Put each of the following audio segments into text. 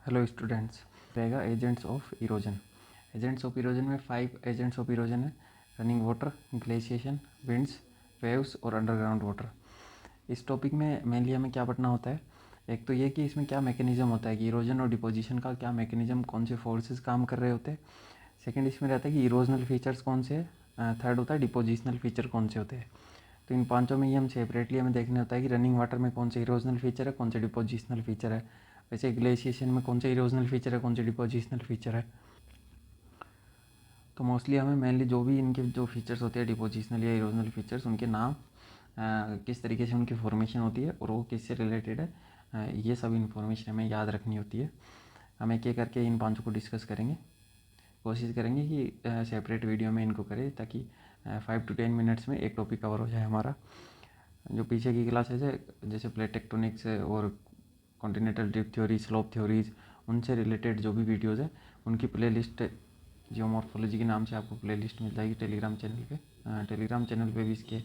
Hello students. रहेगा agents of erosion. Agents of erosion में 5 agents of erosion है: running water, glaciation, winds, waves और underground water. इस topic में mainly हमें क्या पढ़ना होता है, एक तो ये कि इसमें क्या मैकेनिज्म होता है कि इरोजन और डिपोजिशन का क्या मैकेनिज्म, कौन से फोर्सेस काम कर रहे होते हैं। सेकंड इसमें रहता है कि इरोजनल फीचर्स कौन से हैं। थर्ड होता है डिपोजिशनल फीचर कौन से होते हैं। तो इन पांचों में ही हम सेपरेटली हमें देखने होता है कि रनिंग वाटर में कौन से इरोजनल फीचर है, कौन से डिपोजिशनल फीचर है। वैसे ग्लेशिएशन में कौन से इरोजनल फीचर है, कौन से डिपोजिशनल फीचर है। तो मोस्टली हमें मेनली जो भी इनके जो फीचर्स होते हैं डिपोजिशनल या इरोजनल फीचर्स, उनके नाम, किस तरीके से उनकी फॉर्मेशन होती है और वो किससे रिलेटेड है, ये सब इन्फॉर्मेशन हमें याद रखनी होती है। हम एक एक करके इन पांचों को डिस्कस करेंगे। कोशिश करेंगे कि सेपरेट वीडियो में इनको करें ताकि 5 to 10 मिनट्स में एक टॉपिक कवर हो जाए हमारा। जो पीछे की क्लासेज है जैसे प्लेट टेक्टोनिक्स और continental drift theory, slope theories, उनसे रिलेटेड जो भी वीडियोज़ है उनकी प्लेलिस्ट जियोमॉर्फोलॉजी के नाम से आपको प्लेलिस्ट मिल जाएगी टेलीग्राम चैनल पे। टेलीग्राम चैनल पे भी इसके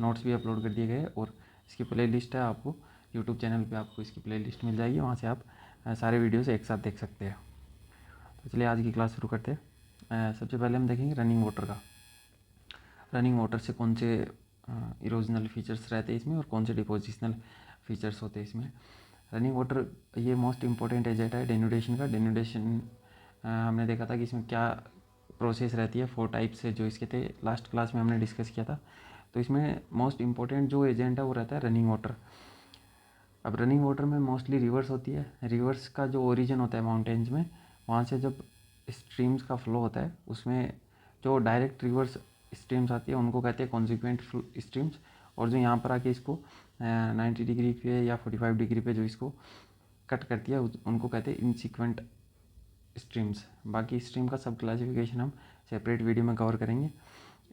नोट्स भी अपलोड कर दिए गए और इसकी प्लेलिस्ट है। आपको यूट्यूब चैनल पे आपको इसकी प्लेलिस्ट मिल जाएगी, वहाँ से आप सारे वीडियोस एक साथ देख सकते हैं। तो चलिए आज की क्लास शुरू करते हैं। सबसे पहले हम देखेंगे रनिंग वाटर का। रनिंग वाटर से कौन से इरोजनल फीचर्स रहते हैं इसमें और कौन से डिपोजिशनल फीचर्स होते हैं इसमें। रनिंग वाटर ये मोस्ट इंपॉर्टेंट एजेंट है डेनुडेशन का। डेनुडेशन हमने देखा था कि इसमें क्या प्रोसेस रहती है, 4 टाइप से जो इसके थे लास्ट क्लास में हमने डिस्कस किया था। तो इसमें मोस्ट इंपॉर्टेंट जो एजेंट है वो रहता है रनिंग वाटर। अब रनिंग वाटर में मोस्टली रिवर्स होती है। रिवर्स का जो ओरिजिन होता है माउंटेन्स में, वहाँ से जब स्ट्रीम्स का फ्लो होता है उसमें जो डायरेक्ट रिवर्स स्ट्रीम्स आती है उनको कहते हैं कॉन्सिक्वेंट स्ट्रीम्स। और जो यहाँ पर आके इसको 90 डिग्री पे या 45 डिग्री पे जो इसको कट करती है उनको कहते हैं इनसिक्वेंट स्ट्रीम्स। बाकी स्ट्रीम का सब क्लासिफिकेशन हम सेपरेट वीडियो में कवर करेंगे।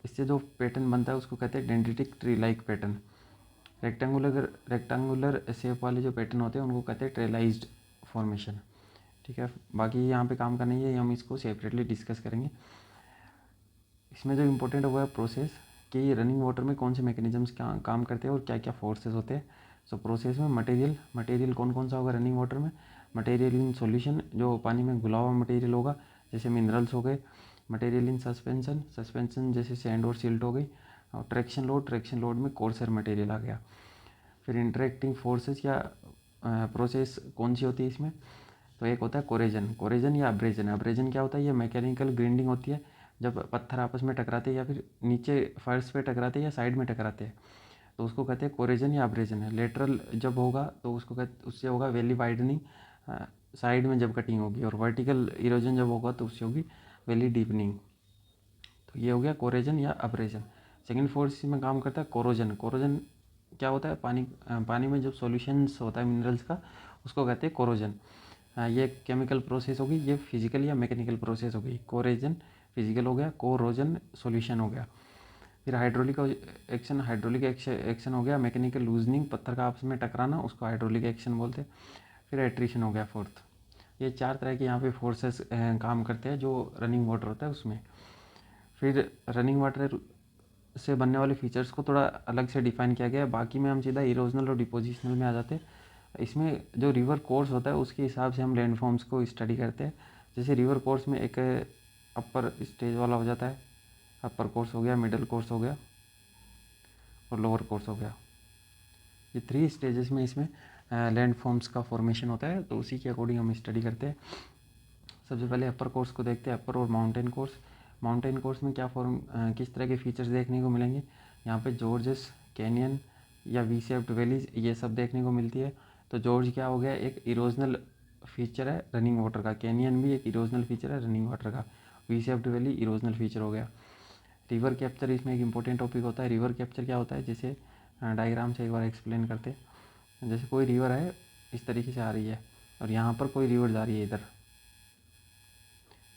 इससे जो पैटर्न बनता है उसको कहते हैं dendritic tree like pattern. Rectangular shape वाले जो पैटर्न होते हैं उनको कहते हैं ट्रेलाइज्ड फॉर्मेशन। ठीक है, बाकी यहाँ पे काम करना ही है, हम इसको सेपरेटली डिस्कस करेंगे। इसमें जो इम्पोर्टेंट हुआ है प्रोसेस कि रनिंग वाटर में कौन से मैकेनिज्म्स क्या काम करते हैं और क्या क्या फोर्सेस होते हैं। सो प्रोसेस में मटेरियल कौन कौन सा होगा रनिंग वाटर में। मटेरियल इन सॉल्यूशन, जो पानी में घुला हुआ मटेरियल होगा जैसे मिनरल्स हो गए। मटेरियल इन सस्पेंशन जैसे सैंड और सिल्ट हो गई। और ट्रैक्शन लोड में कोर्सर मटेरियल आ गया। फिर इंटरेक्टिंग फोर्सेस या प्रोसेस कौन सी होती है इसमें, तो एक होता है कोरेजन या अब्रेजन। अब्रेजन क्या होता है, ये मैकेनिकल ग्राइंडिंग होती है जब पत्थर आपस में टकराते हैं या फिर नीचे फर्श पे टकराते हैं या साइड में टकराते हैं, तो उसको कहते हैं कोरेजन या अब्रेजन है। लेटरल जब होगा तो उसको कहते, उससे होगा वैली वाइडनिंग, साइड में जब कटिंग होगी। और वर्टिकल इरोजन जब होगा तो उससे होगी वैली डीपनिंग। तो ये हो गया कोरेजन या अब्रेजन। सेकेंड फोर्स में काम करता है कोरोजन। कोरोजन क्या होता है, पानी में जब सॉल्यूशंस होता है मिनरल्स का उसको कहते हैं कोरोजन। ये केमिकल प्रोसेस होगी, ये फिजिकल या मैकेनिकल प्रोसेस होगी। कोरेजन फिजिकल हो गया, कोरोजन सॉल्यूशन हो गया। फिर हाइड्रोलिक एक्शन हो गया, मैकेनिकल लूजनिंग, पत्थर का आपस में टकराना, उसको हाइड्रोलिक एक्शन बोलते हैं। फिर एट्रिशन हो गया फोर्थ। ये 4 तरह के यहाँ पे फोर्सेस काम करते हैं जो रनिंग वाटर होता है उसमें। फिर रनिंग वाटर से बनने वाले फीचर्स को थोड़ा अलग से डिफाइन किया गया है। बाकी में हम सीधा इरोजनल और डिपोजिशनल में आ जाते हैं। इसमें जो रिवर कोर्स होता है उसके हिसाब से हम लैंडफॉर्म्स को स्टडी करते हैं। जैसे रिवर कोर्स में एक अपर स्टेज वाला हो जाता है, अपर कोर्स हो गया, मिडल कोर्स हो गया और लोअर कोर्स हो गया। ये 3 स्टेजेस में इसमें लैंडफॉर्म्स का फॉर्मेशन होता है, तो उसी के अकॉर्डिंग हम स्टडी करते हैं। सबसे पहले अपर कोर्स को देखते हैं, अपर और माउंटेन कोर्स। माउंटेन कोर्स में किस तरह के फीचर्स देखने को मिलेंगे, यहाँ पे जॉर्जेस, कैनियन या वी शेप्ड वैलीज, ये सब देखने को मिलती है। तो जॉर्ज क्या हो गया, एक इरोजनल फीचर है रनिंग वाटर का। कैनियन भी एक इरोजनल फीचर है रनिंग वाटर का। V shaped valley erosional feature हो गया। रिवर कैप्चर इसमें एक इंपॉर्टेंट टॉपिक होता है। रिवर कैप्चर क्या होता है, जैसे डायग्राम से एक बार एक्सप्लेन करते हैं। जैसे कोई रिवर है इस तरीके से आ रही है और यहाँ पर कोई रिवर जा रही है इधर,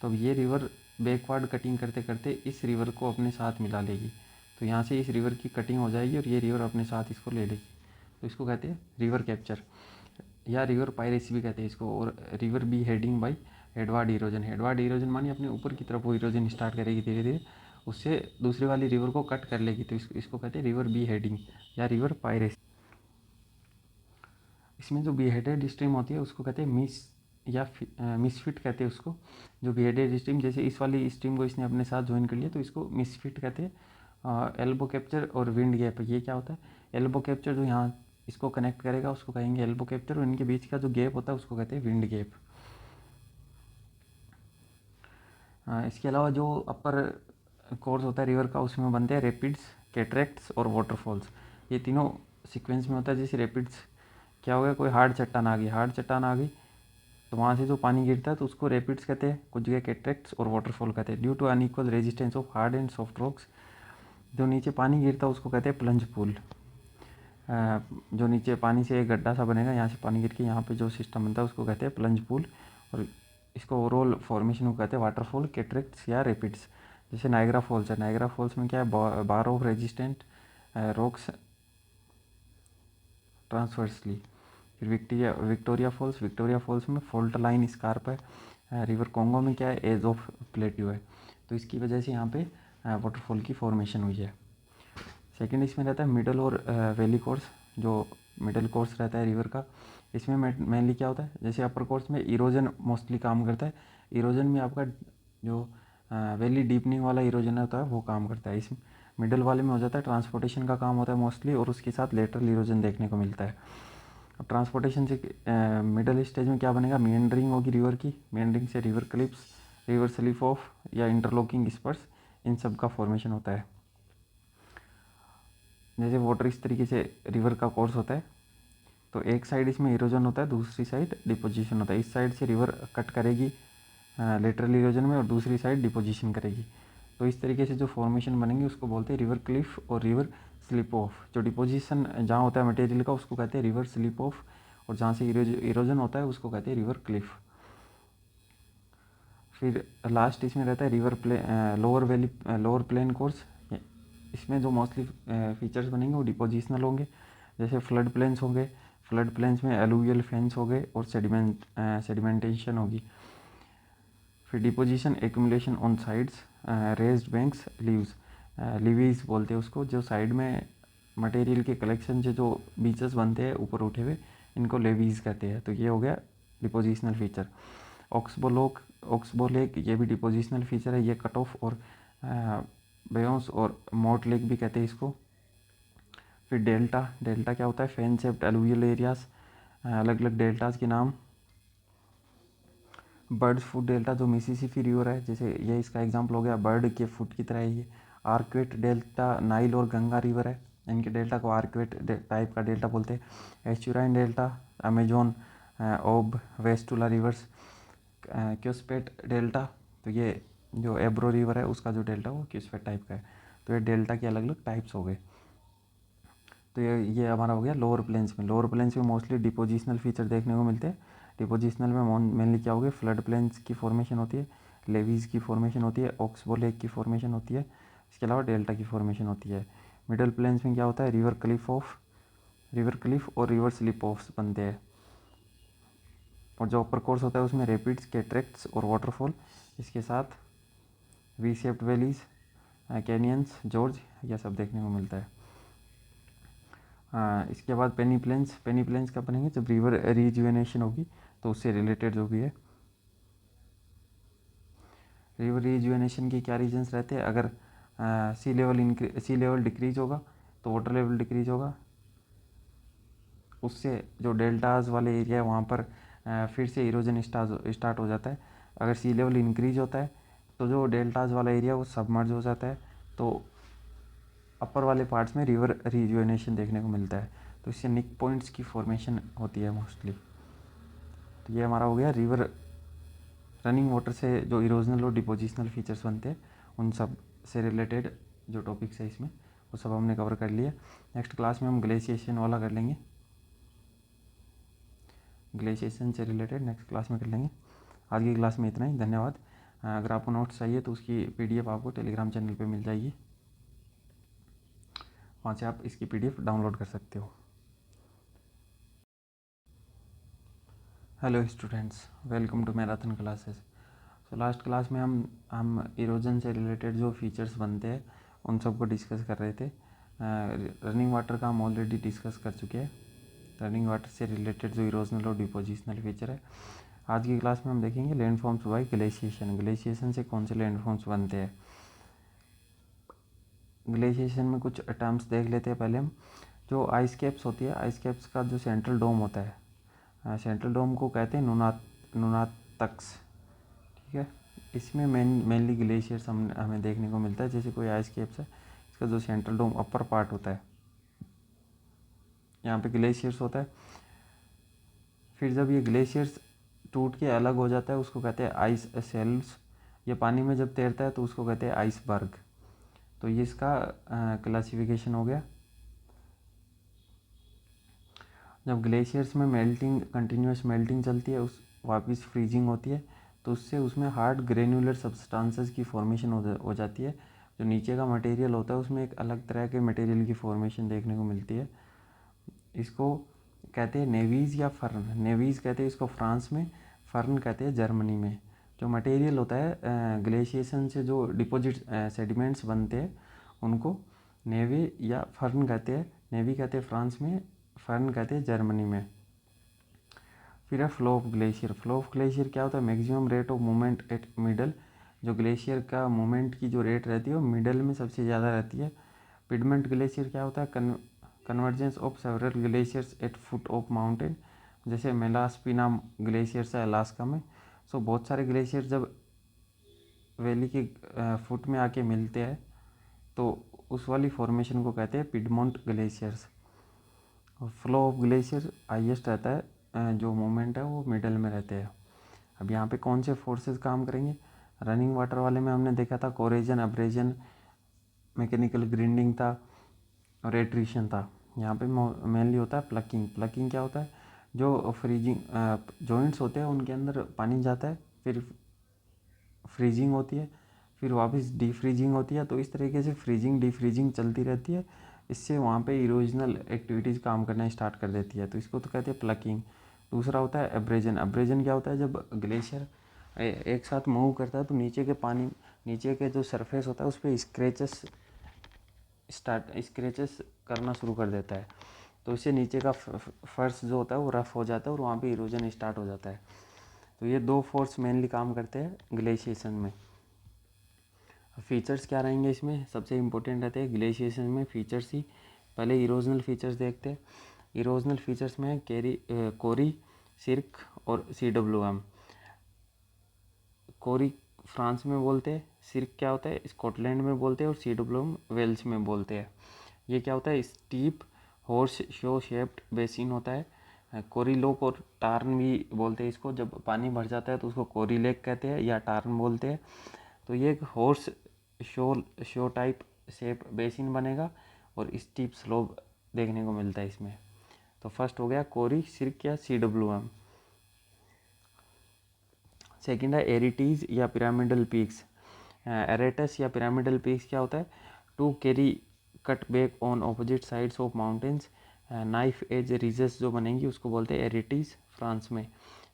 तो अब ये रिवर बैकवर्ड कटिंग करते करते इस रिवर को अपने साथ मिला लेगी। तो यहाँ से इस रिवर की कटिंग हो जाएगी और ये रिवर अपने साथ इसको ले लेगी। तो इसको कहते हैं रिवर कैप्चर या रिवर पायरेसी भी कहते हैं इसको। और river be heading by headward erosion. Headward erosion मानी अपने ऊपर की तरफ वो इरोजन स्टार्ट करेगी धीरे धीरे, उससे दूसरी वाली रिवर को कट कर लेगी। तो इसको कहते हैं रिवर बी हेडिंग या रिवर पायरेसी। इसमें जो बी हेडेड स्ट्रीम होती है उसको कहते हैं मिस या मिसफिट कहते हैं उसको, जो बिहेडेड स्ट्रीम, जैसे इस वाली स्ट्रीम को इसने अपने साथ ज्वाइन कर लिया तो इसको मिसफिट कहते हैं। एल्बो कैप्चर और विंड गैप, ये क्या होता है? एल्बो कैप्चर जो यहाँ इसको कनेक्ट करेगा उसको कहेंगे एल्बो कैप्चर, और इनके बीच का जो गैप होता है उसको कहते हैं विंड गैप। इसके अलावा जो अपर कोर्स होता है रिवर का, उसमें बनते हैं रैपिड्स, कैटरेक्ट्स और वाटरफॉल्स। ये तीनों सीक्वेंस में होता है। जैसे रैपिड्स क्या हो गया, कोई हार्ड चट्टान आ गई तो वहाँ से जो पानी गिरता है तो उसको रैपिड्स कहते हैं, कुछ जगह कैटरेक्ट्स और वाटरफॉल कहते हैं। Due to unequal resistance of hard and soft rocks, जो नीचे पानी गिरता है उसको कहते हैं प्लंज पूल। जो नीचे पानी से एक गड्ढा सा बनेगा, यहाँ से पानी गिर के यहाँ पे जो सिस्टम बनता है उसको कहते हैं प्लंज पूल, और इसको ओवरऑल फॉर्मेशन को कहते हैं वाटरफॉल, कैटरेक्ट्स या रैपिड्स। जैसे नायग्रा फॉल्स है, नायग्रा फॉल्स में क्या है, बार ऑफ रेजिस्टेंट रॉक्स ट्रांसवर्सली। फिर विक्टोरिया फॉल्स में फॉल्ट लाइन स्कार्प है। रिवर कॉन्गो में क्या है, एज ऑफ प्लेट्यू है। तो इसकी वजह से यहाँ पे वाटरफॉल की फॉर्मेशन हुई है। सेकंड इसमें रहता है मिडल और वैली कोर्स। जो मिडल कोर्स रहता है रिवर का, इसमें मेनली क्या होता है, जैसे अपर कोर्स में इरोजन मोस्टली काम करता है। इरोजन में आपका जो वैली डीपनिंग वाला इरोजन होता है वो काम करता है। इसमें मिडल वाले में हो जाता है ट्रांसपोर्टेशन का काम होता है मोस्टली, और उसके साथ लेटरल इरोजन देखने को मिलता है। अब ट्रांसपोर्टेशन से मिडल स्टेज में क्या बनेगा, मिएंडरिंग होगी रिवर की, मिएंडरिंग से river clips, river slip of या इंटरलॉकिंग स्पर्स, इन सब का फॉर्मेशन होता है। जैसे वाटर इस तरीके से रिवर का कोर्स होता है, तो एक साइड इसमें इरोजन होता है, दूसरी साइड डिपोजिशन होता है। इस साइड से रिवर कट करेगी लेटरल इरोजन में, और दूसरी साइड डिपोजिशन करेगी। तो इस तरीके से जो फॉर्मेशन बनेंगे उसको बोलते हैं रिवर क्लिफ और रिवर स्लिप ऑफ। जो डिपोजिशन जहाँ होता है मटेरियल का उसको कहते हैं रिवर स्लिप ऑफ, और जहाँ से इरोजन होता है उसको कहते हैं रिवर क्लिफ। फिर लास्ट इसमें रहता है रिवर लोअर प्लेन कोर्स। इसमें जो मोस्टली फीचर्स बनेंगे वो डिपोजिशनल होंगे। जैसे फ्लड प्लेन्स होंगे, फ्लड प्लेन्स में एलुवियल फेंस हो गए और सेडिमेंटेशन होगी। फिर deposition accumulation on sides, raised banks, levees बोलते हैं उसको। जो साइड में मटेरियल के कलेक्शन से जो बीचेस बनते हैं ऊपर उठे हुए, इनको लेवीज कहते हैं। तो ये हो गया डिपोजिशनल फीचर। ऑक्सबो लेक, ये भी डिपोजिशनल फीचर है। ये कट ऑफ और बेयोंस और मोट लेक भी कहते हैं इसको। फिर डेल्टा क्या होता है, फैन शेप्ड एलुवियल एरियाज, अलग अलग डेल्टाज के नाम। बर्ड्स फुट डेल्टा, जो मिसिसिपी रिवर है, जैसे ये इसका एग्जांपल हो गया, बर्ड के फुट की तरह है ये। आर्क्वेट डेल्टा, नाइल और गंगा रिवर है, इनके डेल्टा को आर्क्वेट टाइप का डेल्टा बोलते हैं। एस्चुराइन डेल्टा, अमेजोन, ओब, वेस्टुला रिवर्स। क्यूस्पेट डेल्टा, तो ये जो एब्रो रिवर है उसका जो डेल्टा वो क्यूस्पेट टाइप का है। तो ये डेल्टा के अलग अलग टाइप्स हो गए। तो ये हमारा हो गया लोअर प्लेन्स में। लोअर प्लेन्स में मोस्टली डिपोजिशनल फीचर देखने को मिलते हैं। डिपोजिशनल में मेनली क्या हो गया, फ्लड प्लेन्स की फॉर्मेशन होती है, लेवीज की फॉर्मेशन होती है, ऑक्सबो लेक की फॉर्मेशन होती है, इसके अलावा डेल्टा की फॉर्मेशन होती है। मिडल प्लेन्स में क्या होता है, रिवर क्लिफ और रिवर स्लिप ऑफ्स बनते हैं। और जो अपर कोर्स होता है उसमें रैपिड्स, कैटरेक्ट्स और वाटरफॉल, इसके साथ V shaped valleys, canyons, George, यह सब देखने को मिलता है। इसके बाद पेनी प्लेन्स कब बनेंगे, जब रिवर रिजुवेनेशन होगी, तो उससे रिलेटेड जो भी है। रिवर रिजुवेनेशन के क्या रीजन्स रहते हैं, अगर सी लेवल डिक्रीज होगा तो वाटर लेवल डिक्रीज होगा, उससे जो डेल्टाज वाले एरिया है वहाँ पर फिर से इरोजन स्टार्ट हो जाता है। अगर सी लेवल इंक्रीज होता है तो जो डेल्टाज वाला एरिया वो सबमर्ज हो जाता है, तो अपर वाले पार्ट्स में रिवर रिजुवेनेशन देखने को मिलता है। तो इससे निक पॉइंट्स की फॉर्मेशन होती है मोस्टली। तो ये हमारा हो गया रिवर रनिंग वाटर से जो इरोजनल और डिपोजिशनल फीचर्स बनते हैं, उन सब से रिलेटेड जो टॉपिक्स है इसमें वो सब हमने कवर कर लिया। नेक्स्ट क्लास में हम ग्लेशिएशन वाला कर लेंगे, ग्लेशिएशन से रिलेटेड नेक्स्ट क्लास में कर लेंगे। आज की क्लास में इतना ही, धन्यवाद। अगर आपको नोट्स चाहिए तो उसकी PDF आपको टेलीग्राम चैनल पे मिल जाएगी, वहाँ से आप इसकी PDF डाउनलोड कर सकते हो। Hello students, welcome to marathon classes. तो लास्ट क्लास में हम इरोजन से रिलेटेड जो फीचर्स बनते हैं उन सब को डिस्कस कर रहे थे। रनिंग वाटर का हम ऑलरेडी डिस्कस कर चुके हैं। रनिंग वाटर से रिलेटेड जो इरोजनल और डिपोजिशनल फीचर है, आज की क्लास में हम देखेंगे लैंडफॉर्म्स बाय ग्लेशिएशन। ग्लेशिएशन से कौन से लैंडफॉर्म्स बनते हैं। ग्लेशिएशन में कुछ टर्म्स देख लेते हैं पहले हम। जो आइस कैप्स होती है, आइस कैप्स का जो सेंट्रल डोम होता है, सेंट्रल डोम को कहते हैं नुनातक्स। ठीक है, इसमें मेनली ग्लेशियर्स हमें देखने को मिलता है। जैसे कोई आइस कैप्स है, इसका जो सेंट्रल डोम अपर पार्ट होता है, यहाँ पे ग्लेशियर्स होता है। फिर जब ये ग्लेशियर्स टूट के अलग हो जाता है उसको कहते हैं आइस शेल्व्स। ये पानी में जब तैरता है तो उसको कहते हैं आइसबर्ग। तो ये इसका क्लासिफिकेशन हो गया। जब ग्लेशियर्स में मेल्टिंग, कंटिन्यूस मेल्टिंग चलती है, उस वापस फ्रीजिंग होती है, तो उससे उसमें हार्ड ग्रेन्युलर सब्सटेंसेस की फॉर्मेशन हो जाती है। जो नीचे का मटेरियल होता है उसमें एक अलग तरह के मटेरियल की फॉर्मेशन देखने को मिलती है। इसको कहते हैं नेवीज़ या फर्न। नेवीज़ कहते हैं इसको फ्रांस में, फर्न कहते हैं जर्मनी में। जो मटेरियल होता है ग्लेशिएशन से जो डिपॉजिट सेडिमेंट्स बनते हैं उनको नेवी या फर्न कहते हैं। नेवी कहते हैं फ्रांस में, फर्न कहते हैं जर्मनी में। फिर है flow of glacier. Flow of glacier क्या होता है? Maximum rate of movement at middle. जो ग्लेशियर का मूवमेंट की जो रेट रहती है वो मिडल में सबसे ज़्यादा रहती है। पिडमेंट ग्लेशियर क्या होता है? Convergence of several glaciers at foot of mountain. जैसे मेलास्पिना ग्लेशियर्स है अलास्का में। सो बहुत सारे ग्लेशियर जब वैली के फुट में आके मिलते हैं तो उस वाली फॉर्मेशन को कहते हैं Piedmont glaciers. Flow of glacier highest रहता है, जो मूवमेंट है वो मिडल में रहते हैं। अब यहाँ पे कौन से फोर्सेस काम करेंगे? रनिंग वाटर वाले में हमने देखा था कोरेजन, अब्रेजन, मैकेनिकल ग्राइंडिंग था और एट्रीशन था। यहाँ पे मेनली होता है प्लकिंग। प्लकिंग क्या होता है? जो फ्रीजिंग जॉइंट्स होते हैं उनके अंदर पानी जाता है, फिर फ्रीजिंग होती है, फिर वापस डीफ्रीजिंग होती है। तो इस तरीके से फ्रीजिंग डीफ्रीजिंग चलती रहती है। इससे वहाँ पे इरोजनल एक्टिविटीज़ काम करना स्टार्ट कर देती है, तो इसको तो कहते हैं प्लकिंग। दूसरा होता है एब्रेजन। एब्रेजन क्या होता है? जब ग्लेशियर एक साथ मूव करता है तो नीचे के जो सरफेस होता है उस पर स्क्रैचेस करना शुरू कर देता है। तो इससे नीचे का फर्श जो होता है वो रफ हो जाता है और वहाँ पे इरोजन स्टार्ट हो जाता है। तो ये दो फोर्स मेनली काम करते हैं ग्लेशिएशन में। फीचर्स क्या रहेंगे इसमें? सबसे इम्पोर्टेंट रहते हैं ग्लेशिएशन में फीचर्स ही। पहले इरोजनल फीचर्स देखते हैं। इरोजनल फीचर्स में कोरी, सिर्क और CWM। कोरी फ्रांस में बोलते हैं, सिर्क क्या होता है स्कॉटलैंड में बोलते हैं और CWM वेल्स में बोलते हैं। ये क्या होता है? Steep horse show shaped basin होता है। कोरी लेक और टार्न भी बोलते हैं इसको। जब पानी भर जाता है तो उसको कोरी लेक कहते हैं या टार्न बोलते हैं। तो ये एक horse show type shape basin बनेगा और स्टीप स्लोप देखने को मिलता है इसमें। तो फर्स्ट हो गया कोरी, सिर्क या CWM। सेकंड है एरिटीज या पिरामिडल पीक्स। एरेटस या पिरामिडल पीक्स क्या होता है? To carry cut back on opposite sides of mountains. Knife edge ridges जो बनेंगी उसको बोलते हैं एरिटीज फ्रांस में।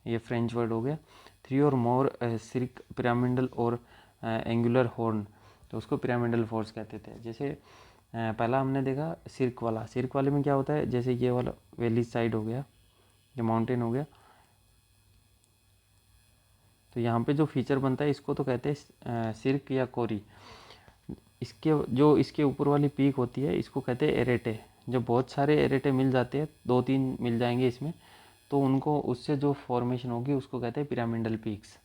ये फ्रेंच वर्ड हो गया। 3 और मोर सिर्क पिरामिडल और एंगुलर हॉर्न, तो उसको पिरामिडल फोर्स कहते थे। जैसे पहला हमने देखा सिर्क वाला। सिर्क वाले में क्या होता है? जैसे ये वाला वैली साइड हो गया, ये माउंटेन हो गया, तो यहाँ पे जो फीचर बनता है इसको तो कहते हैं सिर्क या कोरी। इसके ऊपर वाली पीक होती है इसको कहते हैं एरेटे। जब बहुत सारे एरेटे मिल जाते हैं, 2-3 मिल जाएंगे इसमें, तो उनको उससे जो फॉर्मेशन होगी उसको कहते हैं पिरामिडल पीक्स।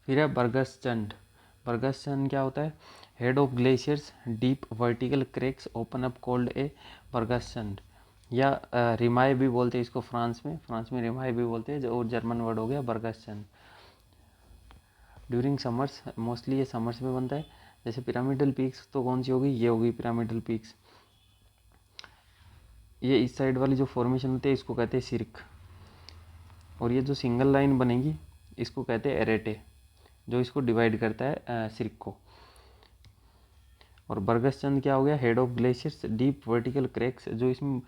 फिर है बर्गसचंड। बर्गसचंड क्या होता है? Head of glaciers, deep vertical cracks open up called a bergschrund, या रिमाई भी बोलते हैं इसको फ्रांस में रिमाई भी बोलते हैं, और जर्मन वर्ड हो गया बर्गसचंड। ड्यूरिंग समर्स, मोस्टली ये समर्स में बनता है। जैसे पिरामिडल पीक्स तो कौन सी होगी? ये होगी पिरामिडल पीक्स। ये इस साइड वाली जो फॉर्मेशन होती है इसको कहते हैं सिर्क, और ये जो सिंगल लाइन बनेगी इसको कहते हैं एरेटे, जो इसको डिवाइड करता है सिर्क को। और बर्गसचंद क्या हो गया? Head of glaciers, deep vertical cracks, जो इसमें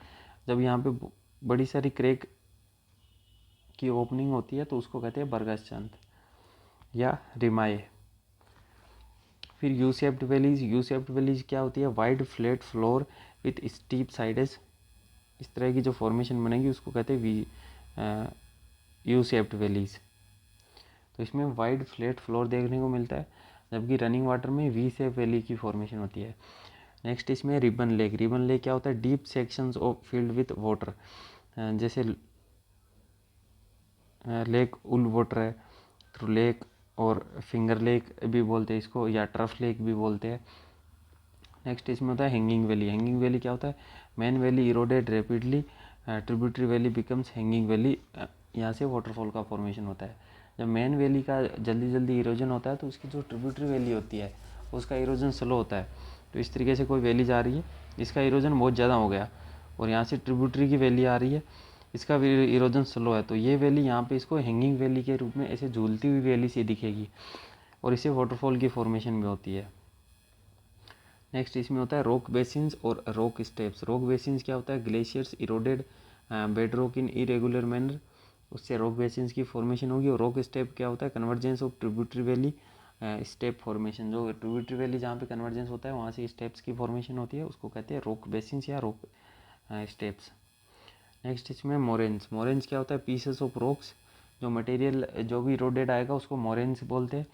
जब यहाँ पे बड़ी सारी क्रैक की ओपनिंग होती है तो उसको कहते हैं बर्गसचंद या रिमाए। फिर U shaped valleys. U shaped valleys क्या होती है? Wide flat floor with steep sides. इस तरह की जो फॉर्मेशन बनेगी उसको कहते हैं यू शेप्ड वैलीज। तो इसमें वाइड फ्लैट फ्लोर देखने को मिलता है, जबकि रनिंग वाटर में वी शेप वैली की फॉर्मेशन होती है। नेक्स्ट इसमें रिबन लेक। रिबन लेक क्या होता है? Deep sections of field with water, जैसे लेक उल वाटर है, थ्रू लेक और फिंगर लेक भी बोलते हैं इसको, या ट्रफ लेक भी बोलते हैं। नेक्स्ट इसमें होता है हैंगिंग वैली। हैंगिंग वैली क्या होता है? Main valley eroded rapidly, tributary valley becomes hanging valley. यहाँ से वाटरफॉल का फॉर्मेशन होता है। जब मेन वैली का जल्दी जल्दी इरोजन होता है तो उसकी जो ट्रिब्यूटरी वैली होती है उसका इरोजन स्लो होता है। तो इस तरीके से कोई वैली जा रही है, इसका इरोजन बहुत ज़्यादा हो गया, और यहाँ से ट्रिब्यूटरी की वैली आ रही है, इसका इरोजन स्लो है, तो ये वैली यहाँ पे इसको हैंगिंग वैली के रूप में ऐसे झूलती हुई वैली सी दिखेगी, और इससे वाटरफॉल की फॉर्मेशन भी होती है। नेक्स्ट इसमें होता है रॉक बेसिन्स और रॉक स्टेप्स। रॉक बेसिन्स क्या होता है? ग्लेशियर्स इरोडेड बेड रॉक इन इरेगुलर मैनर, उससे रॉक बेसिन्स की फॉर्मेशन होगी। और रॉक स्टेप क्या होता है? Convergence of tributary valley step formation. जो ट्रिब्यूटरी वैली जहाँ पे कन्वर्जेंस होता है वहाँ से स्टेप्स की फॉर्मेशन होती है, उसको कहते हैं रॉक बेसिन्स या रॉक स्टेप्स। नेक्स्ट इसमें मोरेन्स। मोरेन्स क्या होता है? पीसेस ऑफ रॉक्स, जो मटेरियल जो भी इरोडेड आएगा उसको मोरेन्स बोलते हैं।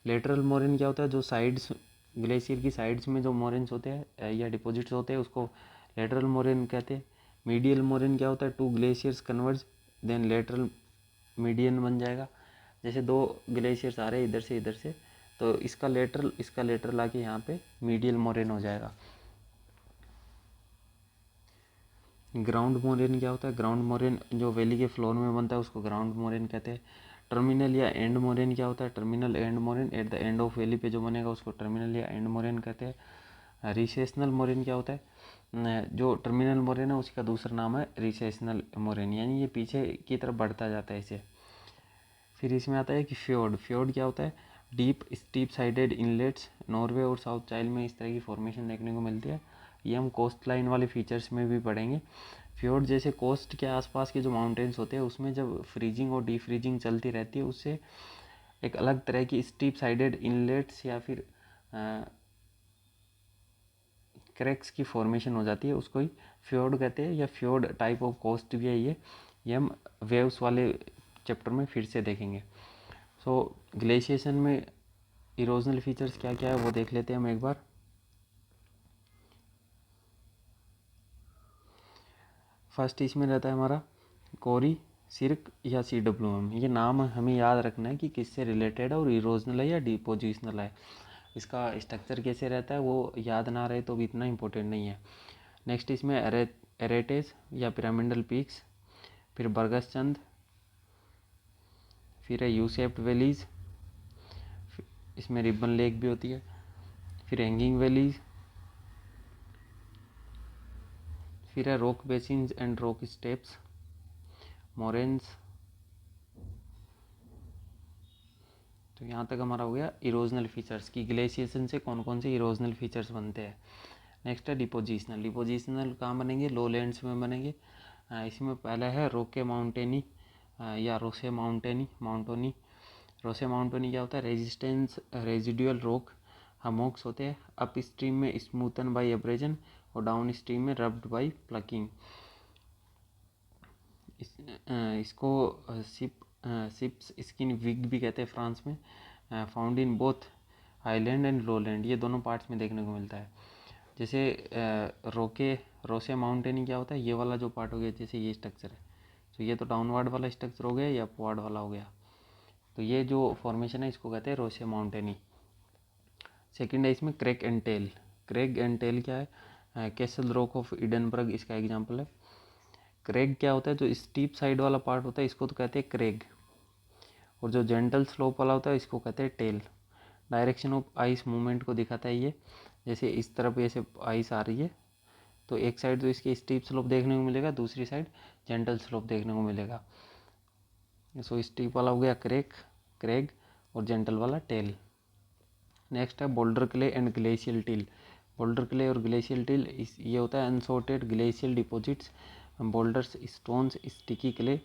लेटरल मोरेन क्या होता है? जो साइड्स, ग्लेशियर की साइड्स में जो मोरेन्स होते हैं या डिपॉजिट्स होते हैं उसको लेटरल मोरेन कहते हैं। मीडियल मोरेन क्या होता है? Two glaciers converge then lateral median बन जाएगा। जैसे दो ग्लेशियर्स आ रहे हैं इधर से, तो इसका लेटरल आके यहाँ पे मीडियल मोरेन हो जाएगा। ग्राउंड मोरेन क्या होता है? ग्राउंड मोरेन जो वैली के फ्लोर में बनता है उसको ग्राउंड मोरेन कहते हैं। टर्मिनल या एंड मोरेन क्या होता है? Terminal end moraine, at the end of valley पे जो बनेगा उसको टर्मिनल या एंड मोरेन कहते हैं। रिसेशनल मोरेन क्या होता है? जो टर्मिनल मोरेन है उसका दूसरा नाम है रिसेशनल मोरेन, यानी ये पीछे की तरफ बढ़ता जाता है इसे। फिर इसमें आता है कि फ्योर्ड। फ्योर्ड क्या होता है? Deep steep sided inlets. Norway और साउथ चाइल्ड में इस तरह की फॉर्मेशन देखने को मिलती है। ये हम कोस्ट लाइन वाले फीचर्स में भी पढ़ेंगे। फ्योर्ड जैसे कोस्ट के आसपास के जो माउंटेन्स होते हैं उसमें जब फ्रीजिंग और डीफ्रीजिंग चलती रहती है उससे एक अलग तरह की स्टीप साइडेड इनलेट्स या फिर क्रैक्स की फॉर्मेशन हो जाती है, उसको ही फ्योर्ड कहते हैं, या फ्योर्ड टाइप ऑफ कोस्ट भी है ये हम वेव्स वाले चैप्टर में फिर से देखेंगे। सो ग्लेशिएशन में इरोजनल फीचर्स क्या क्या है वो देख लेते हैं हम एक बार। फर्स्ट इसमें रहता है हमारा कोरी, सिर्क या CWM। ये नाम हमें याद रखना है कि किससे रिलेटेड है और इरोजनल है या डिपोजिशनल है। इसका स्ट्रक्चर कैसे रहता है वो याद ना रहे तो भी इतना इम्पोर्टेंट नहीं है। नेक्स्ट इसमें एरेटेज या पिरामिडल पीक्स, फिर बरगसचंद, फिर है यू शेप्ड वैलीज, इसमें रिबन लेक भी होती है, फिर हैंगिंग वैलीज, फिर है rock basins and rock steps, moraines. तो यहाँ तक हमारा हो गया इरोजनल फीचर्स की ग्लेशिएशन से कौन कौन से इरोजनल फीचर्स बनते हैं। नेक्स्ट है डिपोजिशनल। डिपोजिशनल कहाँ बनेंगे? लो लैंड्स में बनेंगे। इसमें पहला है रोके माउंटेनी या रोसे माउंटोनी। रोसे माउंटोनी क्या होता है? रेजिस्टेंस रेजिडुअल रॉक हमोक्स होते हैं, अप स्ट्रीम में स्मूथन बाई एब्रेजन और डाउन स्ट्रीम में रब्ड बाई प्लकिंग। इसको सिप्स स्किन विग भी कहते हैं फ्रांस में। Found in both highland and lowland, ये दोनों पार्ट्स में देखने को मिलता है। जैसे रोसे माउंटेन क्या होता है? ये वाला जो पार्ट हो गया, जैसे ये स्ट्रक्चर है, तो ये तो डाउनवर्ड वाला स्ट्रक्चर हो गया या अपवर्ड वाला हो गया, तो ये जो फॉर्मेशन है इसको कहते हैं रोसे माउंटेनी। सेकंड है इसमें crag and tail. Crag and tail क्या है? कैसल रॉक ऑफ इडनबर्ग इसका एग्जांपल है। क्रैग क्या होता है? जो स्टीप साइड वाला पार्ट होता है इसको तो कहते हैं क्रैग, और जो जेंटल स्लोप वाला होता है इसको कहते हैं tail. Direction of ice movement को दिखाता है ये, जैसे इस तरफ ऐसे आइस आ रही है तो एक साइड तो इसके स्टीप स्लोप देखने को मिलेगा, दूसरी साइड जेंटल स्लोप देखने को मिलेगा। सो स्टीप वाला हो गया क्रैग और जेंटल वाला टेल। नेक्स्ट है boulder clay and glacial till. Boulder clay और ग्लेशियल टिल ये होता है unsorted glacial deposits, boulders, stones, sticky clay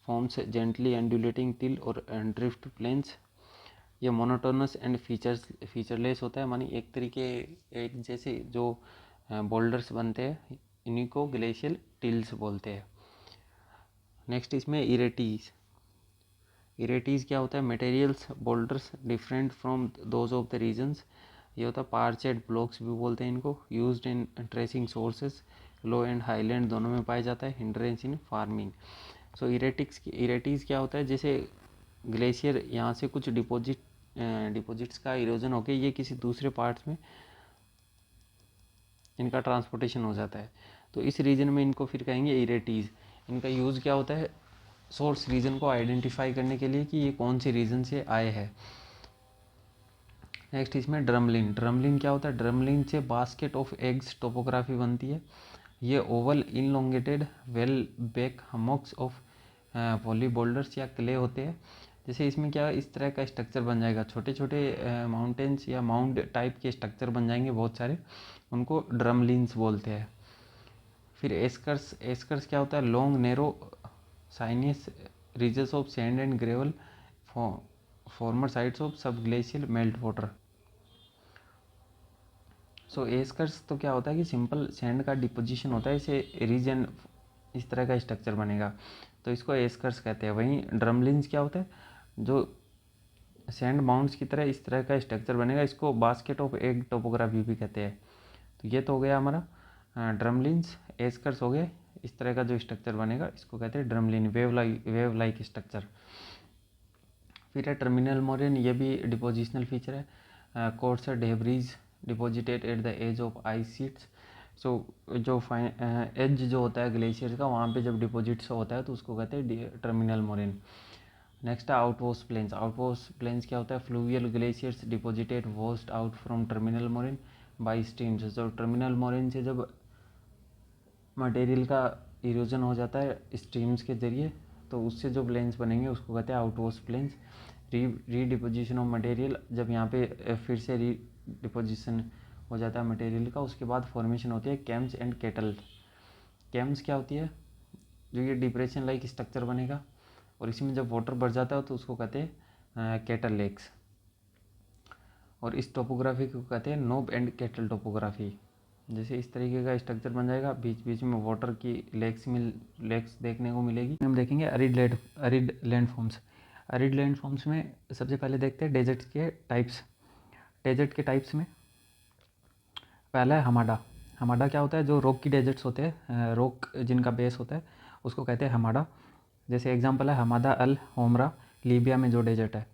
forms gently undulating till और ड्रिफ्ट प्लेन्स। ये मोनोटोनस एंड फीचरलेस होता है, मानी एक तरीके एक जैसे जो बोल्डर्स बनते हैं इन्हीं को ग्लेशियल टिल्स बोलते हैं। नेक्स्ट इसमें इरेटीज। इरेटीज क्या होता है, materials boulders different from those of the regions. ये होता है पारचेड ब्लॉक्स भी बोलते हैं इनको, used in tracing sources, low and highland दोनों में पाया जाता है, हिंड्रेंस इन फार्मिंग। सो इरेटीज क्या होता है, जैसे ग्लेशियर यहाँ से कुछ डिपॉजिट्स का इरोजन होकर ये किसी दूसरे पार्ट्स में इनका ट्रांसपोर्टेशन हो जाता है, तो इस रीजन में इनको फिर कहेंगे इरेटीज। इनका यूज़ क्या होता है, सोर्स रीजन को आइडेंटिफाई करने के लिए कि ये कौन सी रीजन से आए हैं। नेक्स्ट इसमें ड्रमलिन। ड्रमलिन क्या होता है, ड्रमलिन से बास्केट ऑफ एग्स टोपोग्राफी बनती है। ये oval elongated whale back hummocks of poly boulders या क्ले होते हैं। जैसे इसमें क्या इस तरह का स्ट्रक्चर बन जाएगा, छोटे छोटे माउंटेन्स या माउंट टाइप के स्ट्रक्चर बन जाएंगे बहुत सारे, उनको ड्रमलिन्स बोलते हैं। फिर एस्कर्स। एस्कर्स क्या होता है, long narrow sinuous ridges of sand and gravel former sides of sub glacial melt water. So eskers तो क्या होता है कि सिंपल सैंड का डिपोजिशन होता है, इसे रीजन इस तरह का स्ट्रक्चर बनेगा तो इसको एस्कर्स कहते हैं। वहीं ड्रमलिन्स क्या होता है, जो सैंड माउंट्स की तरह इस तरह का स्ट्रक्चर बनेगा, इसको बास्केट ऑफ एग टोपोग्राफी भी कहते हैं। तो ये तो हो गया हमारा ड्रमलिन्स। एस्कर्स हो गए, इस तरह का जो स्ट्रक्चर बनेगा इसको कहते हैं ड्रमलिन, वेव लाइक स्ट्रक्चर। फिर है टर्मिनल मोरेन, ये भी डिपोजिशनल फीचर है। Coarse debris deposited at the edge of ice sheets. So जो एज जो होता है ग्लेशियर का, वहाँ पे जब डिपोजिट्स होता है तो उसको कहते हैं टर्मिनल मोरेन। नेक्स्ट है आउटवॉश प्लेन्स। आउटवॉश प्लेन्स क्या होता है, fluvial glaciers deposited washed out from terminal moraine by streams. जो टर्मिनल मोरेन से जब मटेरियल का इरोजन हो जाता है स्ट्रीम्स के जरिए, तो उससे जो प्लेन्स बनेंगे उसको कहते हैं आउटवॉश प्लेन्स। री डिपोजिशन ऑफ मटेरियल, जब यहाँ पे फिर से री डिपोजिशन हो जाता है मटेरियल का, उसके बाद फॉर्मेशन होती है कैम्स एंड केटल। कैम्स क्या होती है, जो ये डिप्रेशन लाइक स्ट्रक्चर बनेगा और इसमें जब वाटर बढ़ जाता है तो उसको कहते हैं केटल लेक्स। और इस टोपोग्राफी को कहते हैं नोब एंड केटल टोपोग्राफी। जैसे इस तरीके का स्ट्रक्चर बन जाएगा, बीच बीच में वाटर की लेक्स देखने को मिलेगी। हम देखेंगे अरिड लैंडफॉर्म्स। अरिड लैंडफॉर्म्स में सबसे पहले देखते हैं डेजर्ट्स के टाइप्स। डेजर्ट के टाइप्स में पहला है हमाडा। हमाडा क्या होता है, जो रॉक की डेजर्ट्स होते हैं, रॉक जिनका बेस होता है उसको कहते हैं हमाडा। जैसे एग्जांपल है हमादा अल होमरा, लीबिया में जो डेजर्ट है।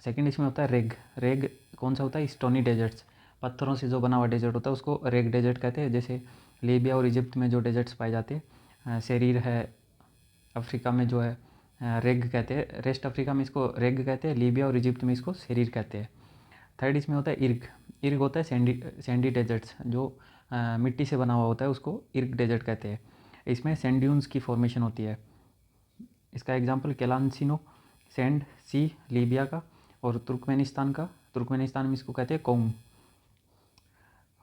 सेकंड इसमें होता है रेग। रेग कौन सा होता है, स्टोनी डेजर्ट्स, पत्थरों से जो बना हुआ डेजर्ट होता है उसको रेग डेजर्ट कहते हैं। जैसे लीबिया और इजिप्ट में जो डेजर्ट्स पाए जाते हैं, शरीर है अफ्रीका में जो है रेग कहते हैं, वेस्ट अफ्रीका में इसको रेग कहते हैं, लीबिया और इजिप्ट में इसको शरीर कहते हैं। थर्ड इसमें होता है इर्ग। इर्ग होता है सैंडी डेजर्ट्स, जो मिट्टी से बना हुआ होता है उसको इर्ग डेजर्ट कहते हैं। इसमें सैंड ड्यून्स की फॉर्मेशन होती है। इसका एग्जांपल केलांसिनो सैंड सी लीबिया का, और तुर्कमेनिस्तान का, तुर्कमेनिस्तान में इसको कहते हैं कौम।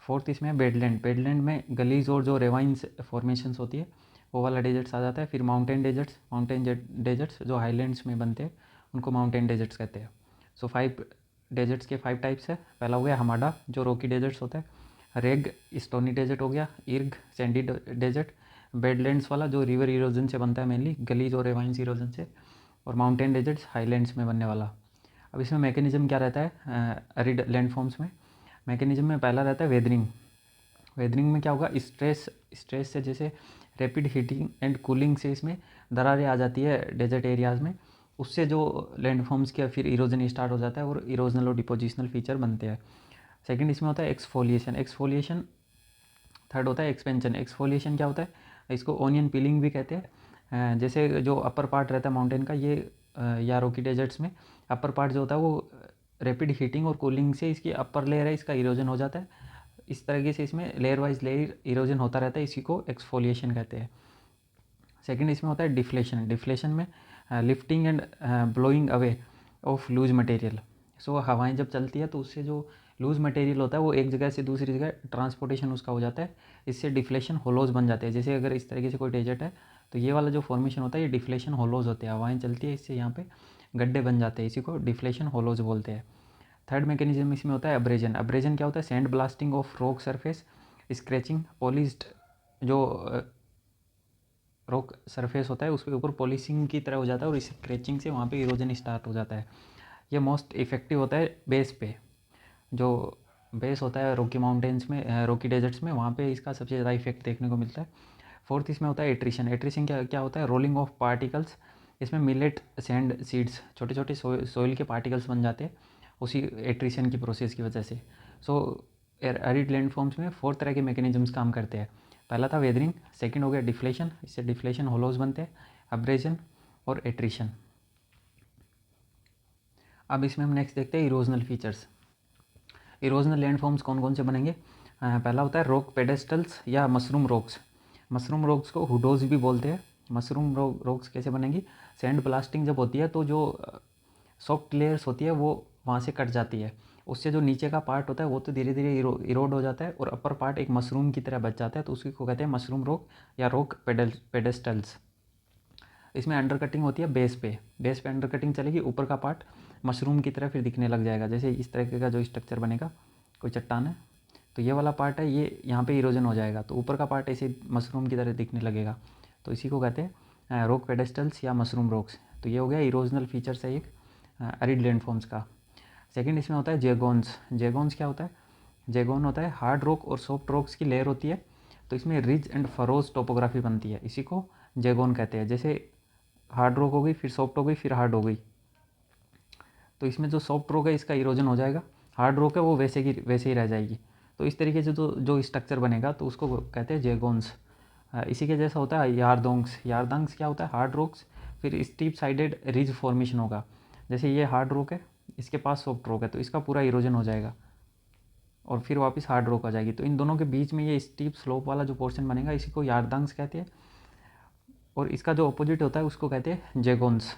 फोर्थ इसमें बेडलैंड। बेडलैंड में गलीज और जो रेवाइंस फॉर्मेशंस होती है वो वाला डेजर्ट्स आ जाता है। फिर माउंटेन डेजर्ट्स जो हाईलैंड्स में बनते हैं उनको माउंटेन डेजर्ट्स कहते हैं। सो 5 डेजर्ट्स के 5 टाइप्स है। पहला हो गया हमाडा, जो रॉकी डेजर्ट्स होता है। रेग स्टोनी डेजर्ट हो गया। इर्ग सैंडी डेजर्ट। बेडलैंड्स वाला जो रिवर इरोजन से बनता है मेनली, गलीज और रेवाइंस इरोजन से। और माउंटेन डेजर्ट्स हाईलैंड्स में बनने वाला। अब इसमें मैकेनिज्म क्या रहता है अरिड लैंडफॉर्म्स में। मैकेनिज्म में पहला रहता है वेदरिंग। वेदरिंग में क्या होगा, स्ट्रेस से, जैसे रैपिड हीटिंग एंड कूलिंग से इसमें दरारें आ जाती है डेजर्ट एरियाज़ में, उससे जो लैंडफॉर्म्स का फिर इरोजन स्टार्ट हो जाता है और इरोजनल और डिपोजिशनल फीचर बनते हैं। सेकंड इसमें होता है एक्सफोलिएशन। थर्ड होता है एक्सपेंशन। एक्सफोलिएशन क्या होता है, इसको ओनियन पीलिंग भी कहते हैं। जैसे जो अपर पार्ट रहता है माउंटेन का, ये या रॉकी डेजर्ट्स में अपर पार्ट जो होता है वो रैपिड हीटिंग और कूलिंग से इसकी अपर लेयर है इसका इरोजन हो जाता है। इस तरीके से इसमें लेयर वाइज लेयर इरोजन होता रहता है, इसी को एक्सफोलिएशन कहते हैं। सेकंड इसमें होता है डिफ्लेशन। डिफ्लेशन में lifting and blowing away of loose material. So हवाएं जब चलती है तो उससे जो लूज मटेरियल होता है वो एक जगह से दूसरी जगह ट्रांसपोर्टेशन उसका हो जाता है, इससे डिफ्लेशन होलोज बन जाते हैं। जैसे अगर इस तरीके से कोई डेजर्ट है तो ये वाला जो फॉर्मेशन होता है ये डिफ्लेशन होलोज होते हैं, हवाएं चलती है इससे यहाँ पे गड्ढे बन जाते हैं, इसी को डिफ्लेशन होलोज बोलते हैं। थर्ड मैकेनिज्म इसमें होता है अब्रेजन। अब्रेजन क्या होता है, sand blasting of rock surface, scratching polished जो रॉक सरफेस होता है उसके ऊपर पॉलिशिंग की तरह हो जाता है और इस स्क्रैचिंग से वहाँ पे इरोजन स्टार्ट हो जाता है। ये मोस्ट इफेक्टिव होता है बेस पे, जो बेस होता है रॉकी माउंटेन्स में, रॉकी डेजर्ट्स में, वहाँ पे इसका सबसे ज़्यादा इफेक्ट देखने को मिलता है। फोर्थ इसमें होता है एट्रिशन। एट्रिशन क्या क्या होता है? Rolling of particles. इसमें मिलेट, सैंड, सीड्स, छोटे छोटे सोइल के पार्टिकल्स बन जाते हैं उसी एट्रिशन की प्रोसेस की वजह से। सो एरिड लैंडफॉर्म्स में 4 तरह के मैकेनिज्म्स काम करते हैं। पहला था वेदरिंग, सेकंड हो गया डिफ्लेशन, इससे डिफ्लेशन होलोज बनते हैं, अब्रेजन और एट्रिशन। अब इसमें हम नेक्स्ट देखते हैं इरोजनल फीचर्स। इरोजनल लैंडफॉर्म्स कौन कौन से बनेंगे? पहला होता है रॉक पेडेस्टल्स या मशरूम रॉक्स। मशरूम रॉक्स को हुडोज भी बोलते हैं। मशरूम रॉक्स कैसे बनेंगी? सैंड ब्लास्टिंग जब होती है तो जो सॉफ्ट लेयर्स होती है वो वहाँ से कट जाती है, उससे जो नीचे का पार्ट होता है वो तो धीरे धीरे इरोड हो जाता है और अपर पार्ट एक मशरूम की तरह बच जाता है, तो उसी को कहते हैं मशरूम रॉक या रॉक पेडेस्टल्स। इसमें अंडर कटिंग होती है बेस पे अंडर कटिंग चलेगी, ऊपर का पार्ट मशरूम की तरह फिर दिखने लग जाएगा। जैसे इस तरह का जो स्ट्रक्चर बनेगा, कोई चट्टान है तो ये वाला पार्ट है, ये यहाँ पे इरोजन हो जाएगा तो ऊपर का पार्ट ऐसे मशरूम की तरह दिखने लगेगा, तो इसी को कहते हैं रॉक पेडेस्टल्स या मशरूम रॉक्स। तो ये हो गया इरोजनल फीचर्स है एक एरिड लैंडफॉर्म्स का। सेकंड इसमें होता है जेगोन्स। जेगोन्स क्या होता है? जेगोन होता है हार्ड रॉक और सॉफ्ट रॉक्स की लेयर होती है, तो इसमें रिज एंड फरोज टोपोग्राफी बनती है, इसी को जेगोन कहते हैं। जैसे हार्ड रॉक हो गई, फिर सॉफ्ट हो गई, फिर हार्ड हो गई, तो इसमें जो सॉफ्ट रॉक है इसका इरोजन हो जाएगा, हार्ड रॉक है वो वैसे ही रह जाएगी। तो इस तरीके से जो स्ट्रक्चर बनेगा तो उसको कहते हैं जेगोन्स। इसी के जैसा होता है यारदोंग्स। यारदांग्स क्या होता है? हार्ड रॉक्स, फिर स्टीप साइडेड रिज फॉर्मेशन होगा। जैसे ये हार्ड रॉक है, इसके पास सॉफ्ट रॉक है, तो इसका पूरा इरोजन हो जाएगा और फिर वापस हार्ड रॉक आ जाएगी। तो इन दोनों के बीच में ये स्टीप स्लोप वाला जो पोर्शन बनेगा इसी को यारदांग्स कहते हैं, और इसका जो अपोजिट होता है उसको कहते हैं जेगोन्स।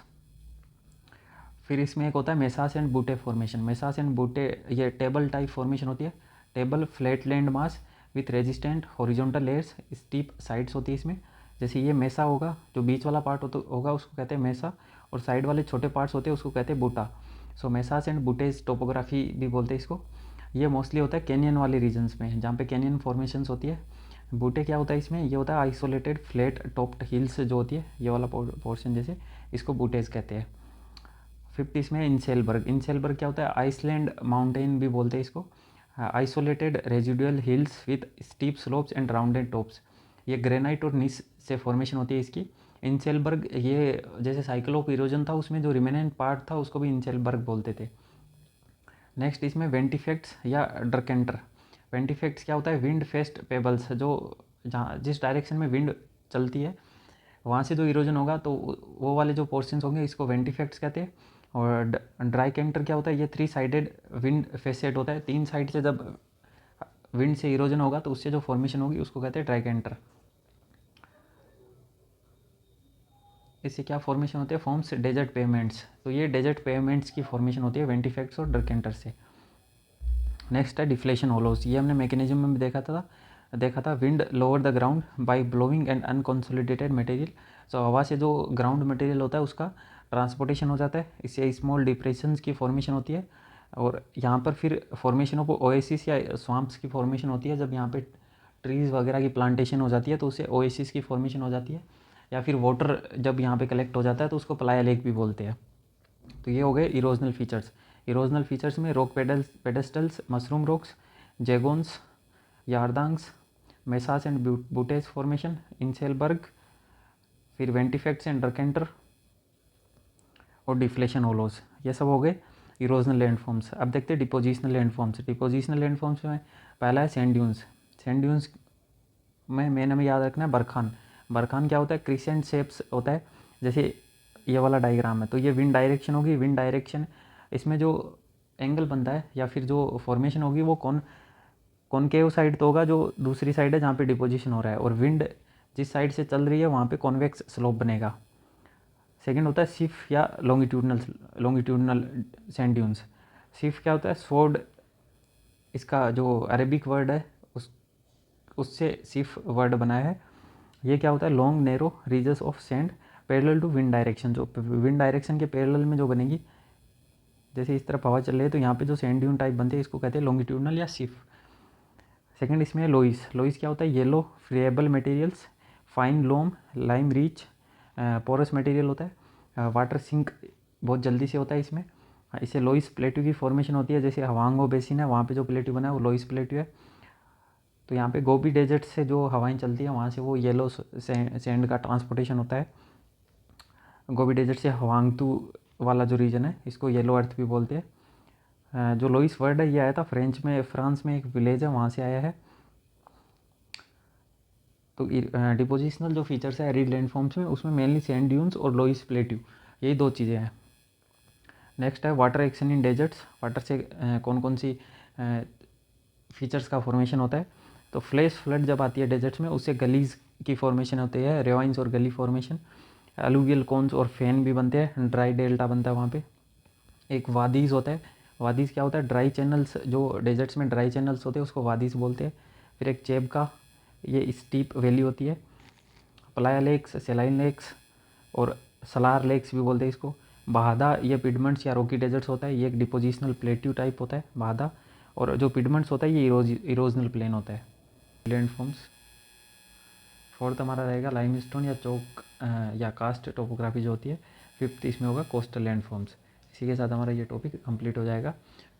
फिर इसमें एक होता है मेसास एंड बूटे फॉर्मेशन। मेसास एंड बूटे ये टेबल टाइप फॉर्मेशन होती है। Table flat land mass with resistant horizontal layers, steep sides होती है इसमें। जैसे ये मेसा होगा, जो बीच वाला पार्ट होगा उसको कहते हैं मेसा, और साइड वाले छोटे पार्ट्स होते हैं उसको कहते हैं बूटा। सो मेसास एंड बूटेज टोपोग्राफी भी बोलते हैं इसको। ये मोस्टली होता है कैनियन वाले रीजन्स में, जहाँ पे कैनियन फॉर्मेशंस होती है। बूटे क्या होता है इसमें? ये होता है आइसोलेटेड फ्लैट टॉप्ड हिल्स जो होती है, ये वाला पोर्शन, जैसे इसको बूटेज कहते हैं। फिफ्थ इसमें इंसेलबर्ग। इंसेलबर्ग क्या होता है? आइसलैंड माउंटेन भी बोलते हैं इसको। Isolated residual hills with steep slopes and rounded tops. ये ग्रेनाइट और नीस से फॉर्मेशन होती है इसकी। इंसेलबर्ग ये जैसे साइकिल ऑफ इरोजन था उसमें जो रिमेनेंट पार्ट था उसको भी इंसेलबर्ग बोलते थे। नेक्स्ट इसमें वेंटिफेक्ट्स या ड्रकेंटर। वेंटिफेक्ट्स क्या होता है? विंड फेस्ट पेबल्स, जो जहाँ जिस डायरेक्शन में विंड चलती है वहाँ से जो इरोजन होगा तो वो वाले जो पोर्शंस होंगे इसको वेंटिफेक्ट्स कहते हैं। और ड्राई कैंटर क्या होता है? ये 3 साइडेड विंड फेसेट होता है, 3 साइड से जब विंड से इरोजन होगा तो उससे जो फॉर्मेशन होगी उसको कहते हैं ड्राई कैंटर। इससे क्या फॉर्मेशन होती है? Forms desert pavements. तो ये डेजर्ट पेवमेंट्स की फॉर्मेशन होती है वेंटिफेक्ट्स और ड्रकेंटर से। नेक्स्ट है डिफ्लेशन होलोज। ये हमने मैकेनिज्म में भी देखा था wind lower the ground by blowing and unconsolidated material. So हवा से जो ग्राउंड मटेरियल होता है उसका ट्रांसपोर्टेशन हो जाता है, इससे स्मॉल डिप्रेशंस की फॉर्मेशन होती है। और यहाँ पर फिर फॉर्मेशन ऑफ ओएसिस या स्वाम्प्स की फॉर्मेशन होती है, जब यहाँ पे ट्रीज़ वगैरह की प्लांटेशन हो जाती है तो उससे ओएसिस की फॉर्मेशन हो जाती है। या फिर वाटर जब यहाँ पे कलेक्ट हो जाता है तो उसको प्लाया लेक भी बोलते हैं। तो ये हो गए इरोजनल फीचर्स। इरोजनल फीचर्स में rock pedestals, mushroom rocks, zeugens, yardangs, mesas and buttes formation, inselberg, फिर वेंटिफेक्ट्स एंड ड्रकेंटर और डिफ्लेशन होलोज, ये सब हो गए इरोजनल लैंडफॉर्म्स। अब देखते हैं डिपोजिशनल लैंडफॉर्म्स। डिपोजिशनल लैंडफॉर्म्स में पहला है सैंड ड्यून्स। सैंड ड्यून्स में मेन हमें याद रखना है बरखान। बरखान क्या होता है? क्रिसेंट शेप्स होता है, जैसे ये वाला डायग्राम है, तो ये विंड डायरेक्शन होगी। विंड डायरेक्शन इसमें जो एंगल बनता है या फिर जो फॉर्मेशन होगी वो कॉनकेव साइड तो होगा, जो दूसरी साइड है जहाँ पे डिपोजिशन हो रहा है, और विंड जिस साइड से चल रही है वहाँ पे कॉन्वेक्स स्लोप बनेगा। सेकंड होता है सिफ या लॉन्गिट्यूडनल सैंड ड्यून्स। सिफ क्या होता है? स्वॉर्ड, इसका जो अरेबिक वर्ड है उससे सिफ वर्ड बनाया है। ये क्या होता है? Long narrow ridges of sand parallel to wind direction, जो विंड डायरेक्शन के पैरेलल में जो बनेगी, जैसे इस तरफ हवा चल रही है तो यहाँ पे जो सैंड ड्यून टाइप बनते हैं इसको कहते हैं लॉन्गिट्यूडनल या सिफ। सेकंड इसमें लोइस। लोइस क्या होता है? येलो फ्रिएबल मटेरियल्स फाइन लोम, लाइम रिच, पोरस मटेरियल होता है, वाटर सिंक बहुत जल्दी से होता है इसमें। इससे लोइस प्लेट्यू की फॉर्मेशन होती है, जैसे हवांगो बेसिन है वहाँ पे जो प्लेट्यू बना है वो लोइस प्लेट्यू है। तो यहाँ पे गोबी डेजर्ट से जो हवाएं चलती है वहाँ से वो येलो सैंड का ट्रांसपोर्टेशन होता है। गोबी डेजर्ट से हवांगतू वाला जो रीजन है इसको येलो अर्थ भी बोलते हैं। जो लोइस वर्ड है ये आया था फ्रांस में एक विलेज है वहाँ से आया है। तो डिपोजिशनल जो फीचर्स है एरिड लैंडफॉर्म्स में उसमें मेनली सैंड ड्यून्स और लोइस प्लेट्यू, यही दो चीज़ें हैं। नेक्स्ट है water action in desserts. Water से कौन कौन सी फीचर्स का फॉर्मेशन होता है। तो फ्लैश फ्लड जब आती है डेजर्ट्स में उससे गलीज की फॉर्मेशन होती है, रेवाइंस और गली फॉर्मेशन। अलूवियल कॉन्स और फैन भी बनते हैं, ड्राई डेल्टा बनता है वहाँ पे। एक वादीज़ होता है। वादीज़ क्या होता है, ड्राई चैनल्स, जो डेजर्ट्स में ड्राई चैनल्स होते हैं उसको वादीज़ बोलते हैं। फिर एक चेब का, ये स्टीप वैली होती है। प्लाया लेक्स, सेलाइन लेक्स और सलार लेक्स भी बोलते हैं इसको। बाहदा, ये पिडमेंट्स या रॉकी डेजर्ट्स होता है, ये एक डिपोजिशनल प्लेट्यू टाइप होता है बाहदा। और जो पिडमेंट्स होता है ये इरोजनल प्लेन होता है। लैंडफॉर्म्स। फोर्थ हमारा रहेगा लाइमस्टोन या चौक या कास्ट टोपोग्राफी जो होती है। फिफ्थ इसमें होगा कोस्टल लैंडफॉर्म्स। इसी के साथ हमारा ये टॉपिक कंप्लीट हो जाएगा।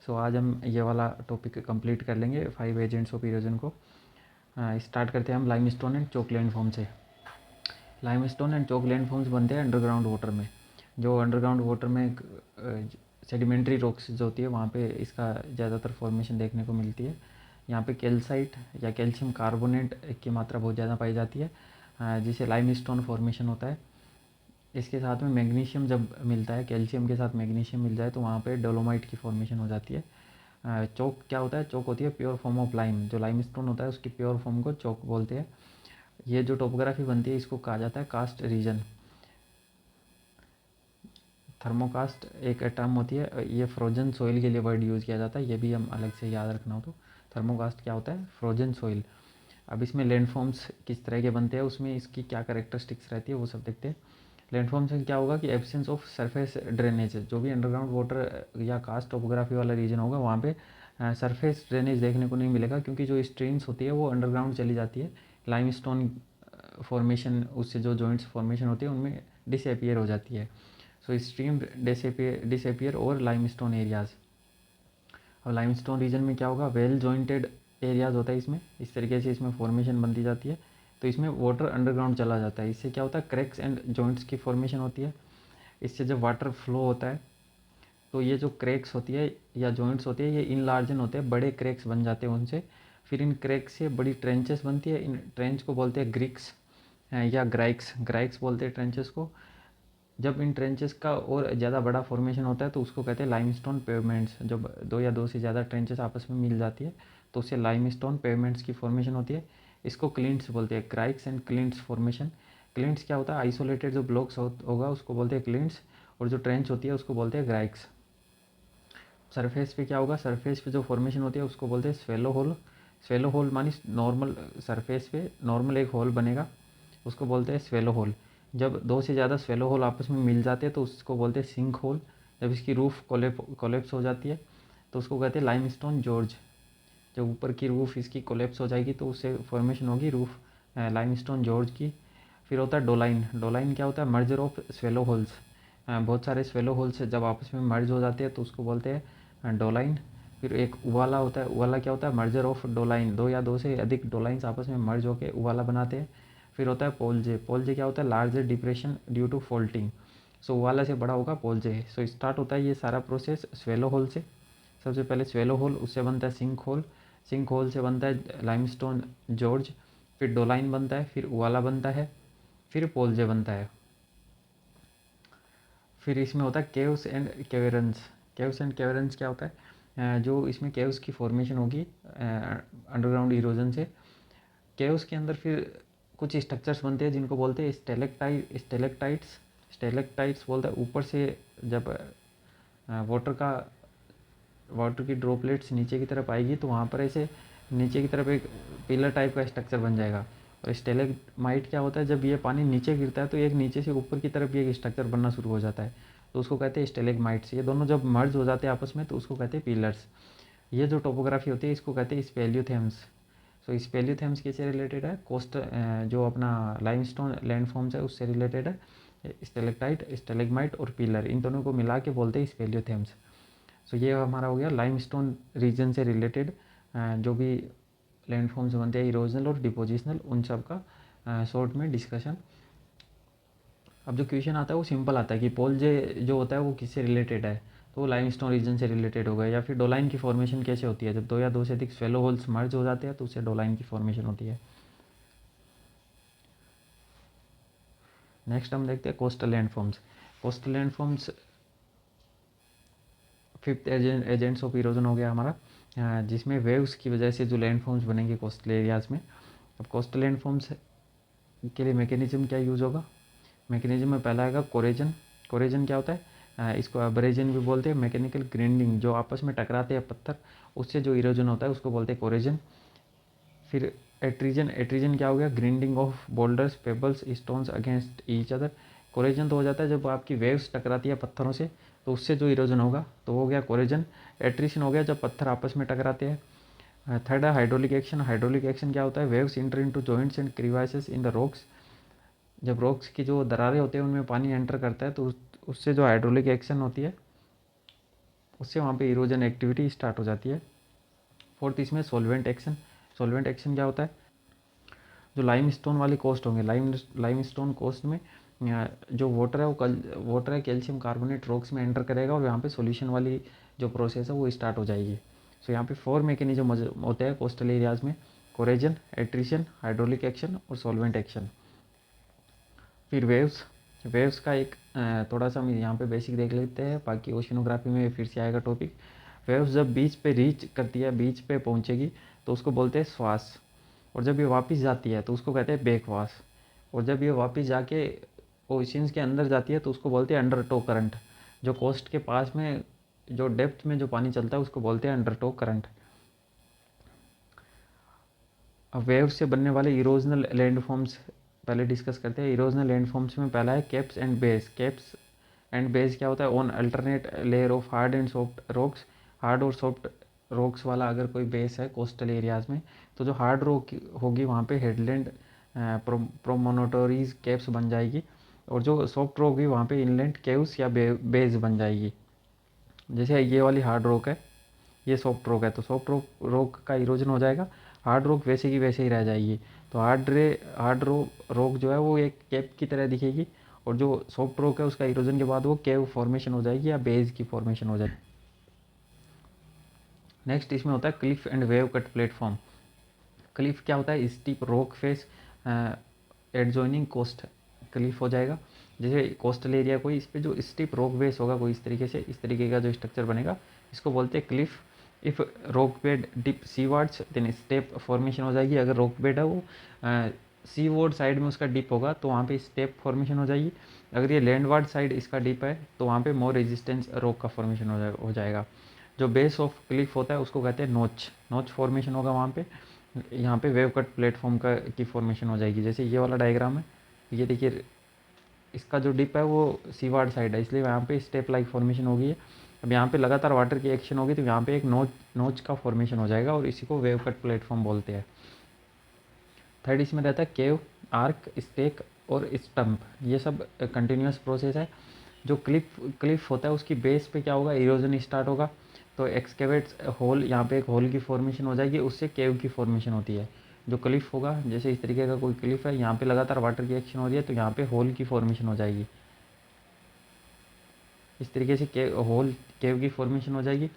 सो आज हम ये वाला टॉपिक कंप्लीट कर लेंगे 5 एजेंट्स ऑफ इरोजन को। स्टार्ट करते हैं हम लाइमस्टोन एंड चौक लैंडफॉर्म से। लाइमस्टोन एंड चौक लैंडफॉर्म्स बनते हैं अंडरग्राउंड वाटर में। जो अंडरग्राउंड वाटर में सेडिमेंट्री रॉक्स जो होती है वहाँ पे इसका ज़्यादातर फॉर्मेशन देखने को मिलती है। यहाँ पे कैल्साइट या कैल्शियम कार्बोनेट की मात्रा बहुत ज़्यादा पाई जाती है, जिसे लाइमस्टोन फॉर्मेशन होता है। इसके साथ में मैग्नीशियम जब मिलता है, कैल्शियम के साथ मैग्नीशियम मिल जाए तो वहाँ पे डोलोमाइट की फॉर्मेशन हो जाती है। चौक क्या होता है, चौक होती है प्योर फॉर्म ऑफ लाइम। जो लाइमस्टोन होता है उसकी प्योर फॉर्म को चौक बोलते हैं। ये जो टोपोग्राफी बनती है इसको कहा जाता है कास्ट रीजन। थर्मोकास्ट एक टर्म होती है, ये फ्रोजन सॉइल के लिए वर्ड यूज़ किया जाता है, ये भी हम अलग से याद रखना हो तो। थर्मोकास्ट क्या होता है, फ्रोजन सॉइल। अब इसमें लैंडफॉर्म्स किस तरह के बनते हैं, उसमें इसकी क्या कैरेक्टरिस्टिक्स रहती है वो सब देखते हैं। लैंडफॉर्म्स में क्या होगा कि एब्सेंस ऑफ सरफेस ड्रेनेज, जो भी अंडरग्राउंड वाटर या कास्ट टोपोग्राफी वाला रीजन होगा वहाँ पे सरफेस ड्रेनेज देखने को नहीं मिलेगा, क्योंकि जो स्ट्रीम्स होती है वो अंडरग्राउंड चली जाती है। लाइमस्टोन फॉर्मेशन, उससे जो जॉइंट्स फॉर्मेशन होती है उनमें डिसअपियर हो जाती है। सो स्ट्रीम डिसअपियर और लाइमस्टोन एरियाज़। अब लाइमस्टोन रीजन में क्या होगा, वेल जॉइंटेड एरियाज़ होता है इसमें, इस तरीके से इसमें फॉर्मेशन बनती जाती है। तो इसमें वाटर अंडरग्राउंड चला जाता है, इससे क्या होता है क्रैक्स एंड जॉइंट्स की फॉर्मेशन होती है। इससे जब वाटर फ्लो होता है तो ये जो क्रैक्स होती है या जॉइंट्स होते हैं ये इनलार्जन होते हैं, बड़े क्रैक्स बन जाते हैं उनसे। फिर इन क्रैक्स से बड़ी ट्रेंचेस बनती है, इन ट्रेंच को बोलते हैं ग्रिक्स या ग्राइक्स बोलते हैं ट्रेंचेस को। जब इन ट्रेंचेस का और ज़्यादा बड़ा फॉर्मेशन होता है तो उसको कहते हैं लाइमस्टोन पेवमेंट्स। जब दो या दो से ज़्यादा ट्रेंचेस आपस में मिल जाती है तो उससे लाइमस्टोन पेवमेंट्स की फॉर्मेशन होती है। इसको क्लिंट्स बोलते हैं, क्राइक्स एंड क्लिंट्स फॉर्मेशन। क्लिंट्स क्या होता है, आइसोलेटेड जो ब्लॉक्स होगा उसको बोलते हैं क्लिंट्स, और जो ट्रेंच होती है उसको बोलते हैं ग्राइक्स। सरफेस पे क्या होगा, सरफेस पे जो फॉर्मेशन होती है उसको बोलते हैं स्वेलो होल। स्वेलो होल मानी नॉर्मल सरफेस पे नॉर्मल एक होल बनेगा, उसको बोलते हैं स्वेलो होल। जब दो से ज़्यादा स्वेलो होल आपस में मिल जाते हैं तो उसको बोलते हैं सिंक होल। जब इसकी रूफ कोलेप्स हो जाती है तो उसको कहते हैं लाइमस्टोन जॉर्ज। जब ऊपर की रूफ इसकी कोलेप्स हो जाएगी तो उससे फॉर्मेशन होगी रूफ लाइमस्टोन जॉर्ज की। फिर होता है डोलाइन। डोलाइन क्या होता है, मर्जर ऑफ स्वेलो होल्स। बहुत सारे स्वेलो होल्स जब आपस में मर्ज हो जाते हैं तो उसको बोलते हैं डोलाइन। फिर एक उवाला होता है। उवाला क्या होता है, मर्जर ऑफ डोलाइन, दो या दो से अधिक डोलाइंस आपस में मर्ज होकर उवाला बनाते हैं। फिर होता है पोलजे। पोलजे क्या होता है, larger depression due to faulting. सो उवाला से बड़ा होगा पोलजे। सो स्टार्ट होता है ये सारा प्रोसेस स्वेलो होल से। सबसे पहले स्वेलो होल, उससे बनता है सिंक होल। सिंक होल से बनता है लाइमस्टोन जॉर्ज। फिर डोलाइन बनता है, फिर उवाला बनता है, फिर पोलजे बनता है। फिर इसमें होता है caves and caverns. Caves and caverns क्या होता है, जो इसमें केव्स की फॉर्मेशन होगी अंडरग्राउंड इरोजन से। केव्स के अंदर फिर कुछ स्ट्रक्चर्स बनते हैं जिनको बोलते हैं स्टेलेक्टाइट्स। स्टेलेक्टाइट्स बोलते हैं ऊपर से जब वाटर की ड्रॉपलेट्स नीचे की तरफ आएगी तो वहाँ पर ऐसे नीचे की तरफ एक पिलर टाइप का स्ट्रक्चर बन जाएगा। और स्टेलेग्माइट क्या होता है, जब ये पानी नीचे गिरता है तो एक नीचे से ऊपर की तरफ ये एक स्ट्रक्चर बनना शुरू हो जाता है, तो उसको कहते हैं स्टेलेग्माइट्स। ये दोनों जब मर्ज हो जाते हैं आपस में तो उसको कहते हैं पिलर्स। ये जो टोपोग्राफी होती है इसको कहते हैं स्पेलियोथेम्स। सो स्पेलियोथेम्स किससे रिलेटेड है? कोस्ट जो अपना लाइमस्टोन लैंडफॉर्म्स है उससे रिलेटेड है। स्टेलेक्टाइट, स्टेलेग्माइट और पिलर, इन दोनों को मिला के बोलते हैं स्पेलियोथेम्स। सो ये हमारा हो गया लाइमस्टोन रीजन से रिलेटेड जो भी लैंडफॉर्म्स बनते हैं इरोजनल और डिपोजिशनल, उन सब का शॉर्ट में डिस्कशन। अब जो क्वेश्चन आता है वो सिंपल आता है कि पोल जे जो होता है वो किससे रिलेटेड है, तो वो लाइमस्टोन रीजन से रिलेटेड होगा। या फिर डोलाइन की फॉर्मेशन कैसे होती है? जब दो या दो से अधिक स्वेलो होल्स मर्ज हो जाते हैं तो उससे डोलाइन की फॉर्मेशन होती है। नेक्स्ट हम देखते हैं coastal landforms. Coastal landforms fifth agents of erosion हो गया हमारा, जिसमें वेव्स की वजह से जो लैंडफॉर्म्स बनेंगे कोस्टल एरियाज़ में। अब कोस्टल लैंडफॉर्म्स के लिए मैकेनिज्म क्या यूज़ होगा? मैकेनिज्म में पहला आएगा कोरेजन। कोरेजन क्या होता है? इसको अब्रेजन भी बोलते हैं। मैकेनिकल ग्राइंडिंग, जो आपस में टकराते हैं पत्थर, उससे जो इरोजन होता है उसको बोलते हैं कोरेजन। फिर एट्रीजन। एट्रीजन क्या हो गया? Grinding of boulders, pebbles, stones against each other. Corrasion तो हो जाता है जब आपकी वेव्स टकराती है पत्थरों से, तो उससे जो इरोजन होगा तो हो गया कोरेजन। एट्रीशन हो गया जब पत्थर आपस में टकराते हैं। थर्ड है हाइड्रोलिक एक्शन। हाइड्रोलिक एक्शन क्या होता है? Waves enter into joints and crevices in the rocks. जब रॉक्स की जो दरारें होते हैं उनमें पानी एंटर करता है तो उससे जो हाइड्रोलिक एक्शन होती है उससे वहाँ पे इरोजन एक्टिविटी स्टार्ट हो जाती है। फोर्थ इसमें सॉल्वेंट एक्शन। सॉल्वेंट एक्शन क्या होता है? जो लाइम स्टोन वाली कोस्ट होंगे, लाइम स्टोन कोस्ट में जो वाटर है वो वाटर है कैल्शियम कार्बोनेट रॉक्स में एंटर करेगा और यहाँ पे सॉल्यूशन वाली जो प्रोसेस है वो स्टार्ट हो जाएगी। सो यहाँ पे 4 मैकेनिज्म होते हैं कोस्टल एरियाज़ में: कोरेजन, एट्रिशन, हाइड्रोलिक एक्शन और सॉल्वेंट एक्शन। फिर वेव्स। वेव्स का एक थोड़ा सा हम यहाँ पे बेसिक देख लेते हैं, बाकी ओशिनोग्राफी में फिर से आएगा टॉपिक। वेव्स जब बीच पे रीच करती है, बीच पे पहुँचेगी तो उसको बोलते हैं श्वास, और जब ये वापस जाती है तो उसको कहते हैं बैकवाश, और जब ये वापस जाके ओशंस के अंदर जाती है तो उसको बोलते हैं अंडर टो करंट। जो कोस्ट के पास में जो डेप्थ में जो पानी चलता है उसको बोलते हैं अंडर टो करंट। अब वेव से बनने वाले इरोजनल लैंडफॉर्म्स पहले डिस्कस करते हैं। इरोजनल लैंडफॉर्म्स में पहला है caps and base. Caps and base क्या होता है? On alternate layer of hard and soft rocks. Hard और सॉफ्ट रॉक्स वाला अगर कोई बेस है कोस्टल एरियाज़ में, तो जो हार्ड रॉक होगी वहाँ पे हेडलैंड प्रोमोनोटोरीज कैप्स बन जाएगी, और जो सॉफ्ट रॉक होगी वहाँ पे इनलैंड केव्स या बेस बन जाएगी। जैसे ये वाली हार्ड रॉक है, ये सॉफ्ट रॉक है, तो सॉफ्ट रॉक का इरोजन हो जाएगा, हार्ड रॉक वैसे की वैसे ही रह जाएगी। तो हार्ड रॉक जो है वो एक कैप की तरह दिखेगी, और जो सॉफ्ट रॉक है उसका इरोजन के बाद वो केव फॉर्मेशन हो जाएगी या बेस की फॉर्मेशन हो जाएगी। नेक्स्ट इसमें होता है cliff and wave cut platform. Cliff क्या होता है? Steep rock face adjoining coast cliff हो जाएगा। जैसे कोस्टल एरिया कोई, इस पर जो स्टीप रॉक बेस होगा कोई इस तरीके से, इस तरीके का जो स्ट्रक्चर बनेगा, इसको बोलते हैं cliff. If rock bed dip seawards then step formation हो जाएगी। अगर रॉक बेड है वो सी वॉर्ड साइड में उसका डिप होगा तो वहाँ पे स्टेप फॉर्मेशन हो जाएगी। अगर ये लैंडवार्ड साइड इसका डिप है तो वहाँ पे मोर रेजिस्टेंस रॉक का फॉर्मेशन हो जाएगा। जो बेस ऑफ क्लिफ होता है उसको कहते हैं नोच। नोच फॉर्मेशन होगा वहाँ पे। यहाँ पे वेव कट प्लेटफॉर्म की फॉर्मेशन हो जाएगी। जैसे ये वाला डायग्राम है, ये देखिए इसका जो डिप है वो सीवार्ड साइड है, इसलिए यहाँ पे स्टेप लाइक फॉर्मेशन होगी। अब यहाँ पे लगातार वाटर की एक्शन होगी तो यहाँ पे एक नोच का फॉर्मेशन हो जाएगा, और इसी को वेव कट प्लेटफॉर्म बोलते हैं। थर्ड इसमें रहता है केव, आर्क, स्टेक और स्टम्प। ये सब कंटिन्यूस प्रोसेस है। जो क्लिफ होता है उसकी बेस पे क्या होगा? इरोजन स्टार्ट होगा, तो एक्सकेवेट्स होल, यहाँ पे एक होल की फॉर्मेशन हो जाएगी, उससे केव की फॉर्मेशन होती है। जो क्लिफ होगा, जैसे इस तरीके का कोई क्लिफ है, यहाँ पे लगातार वाटर की एक्शन हो रही है तो यहाँ पे होल की फॉर्मेशन हो जाएगी। इस तरीके से केव की फॉर्मेशन हो जाएगी।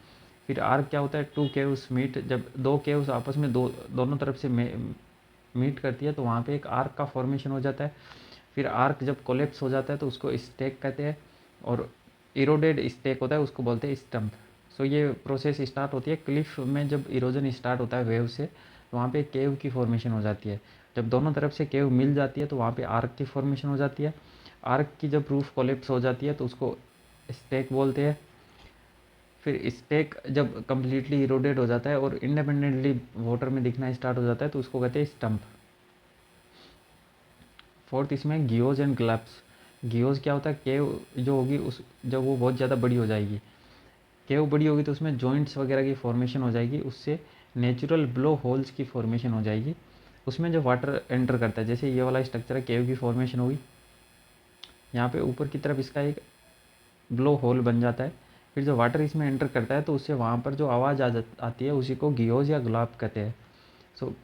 फिर आर्क क्या होता है? 2 केव्स मीट। जब 2 केव्स आपस में दोनों तरफ से मीट करती है तो वहाँ पे एक आर्क का फॉर्मेशन हो जाता है। फिर आर्क जब कोलेप्स हो जाता है तो उसको स्टेक कहते हैं, और इरोडेड स्टेक होता है उसको बोलते हैं स्टम्प। सो ये प्रोसेस स्टार्ट होती है क्लिफ में। जब इरोजन स्टार्ट होता है वेव से तो वहाँ पे केव की फॉर्मेशन हो जाती है। जब दोनों तरफ से केव मिल जाती है तो वहाँ पे आर्क की फॉर्मेशन हो जाती है। आर्क की जब रूफ कोलेप्स हो जाती है तो उसको स्टेक बोलते हैं। फिर स्टेक जब कम्प्लीटली इरोडेड हो जाता है और इंडिपेंडेंटली वाटर में दिखना स्टार्ट हो जाता है तो उसको कहते हैं स्टम्प। फोर्थ इसमें गियोज एंड ग्लप्स। गियोज क्या होता है? केव जो होगी उस जब वो बहुत ज़्यादा बड़ी हो जाएगी, केव बड़ी होगी तो उसमें जॉइंट्स वगैरह की फॉर्मेशन हो जाएगी, उससे नेचुरल ब्लो होल्स की फॉर्मेशन हो जाएगी, उसमें जो वाटर एंटर करता है, जैसे ये वाला स्ट्रक्चर है केव की फॉर्मेशन होगी, यहाँ पे ऊपर की तरफ इसका एक ब्लो होल बन जाता है, फिर जो वाटर इसमें एंटर करता है तो उससे वहाँ पर जो आवाज़ आती है उसी को गियोज या ग्लाब कहते हैं। सो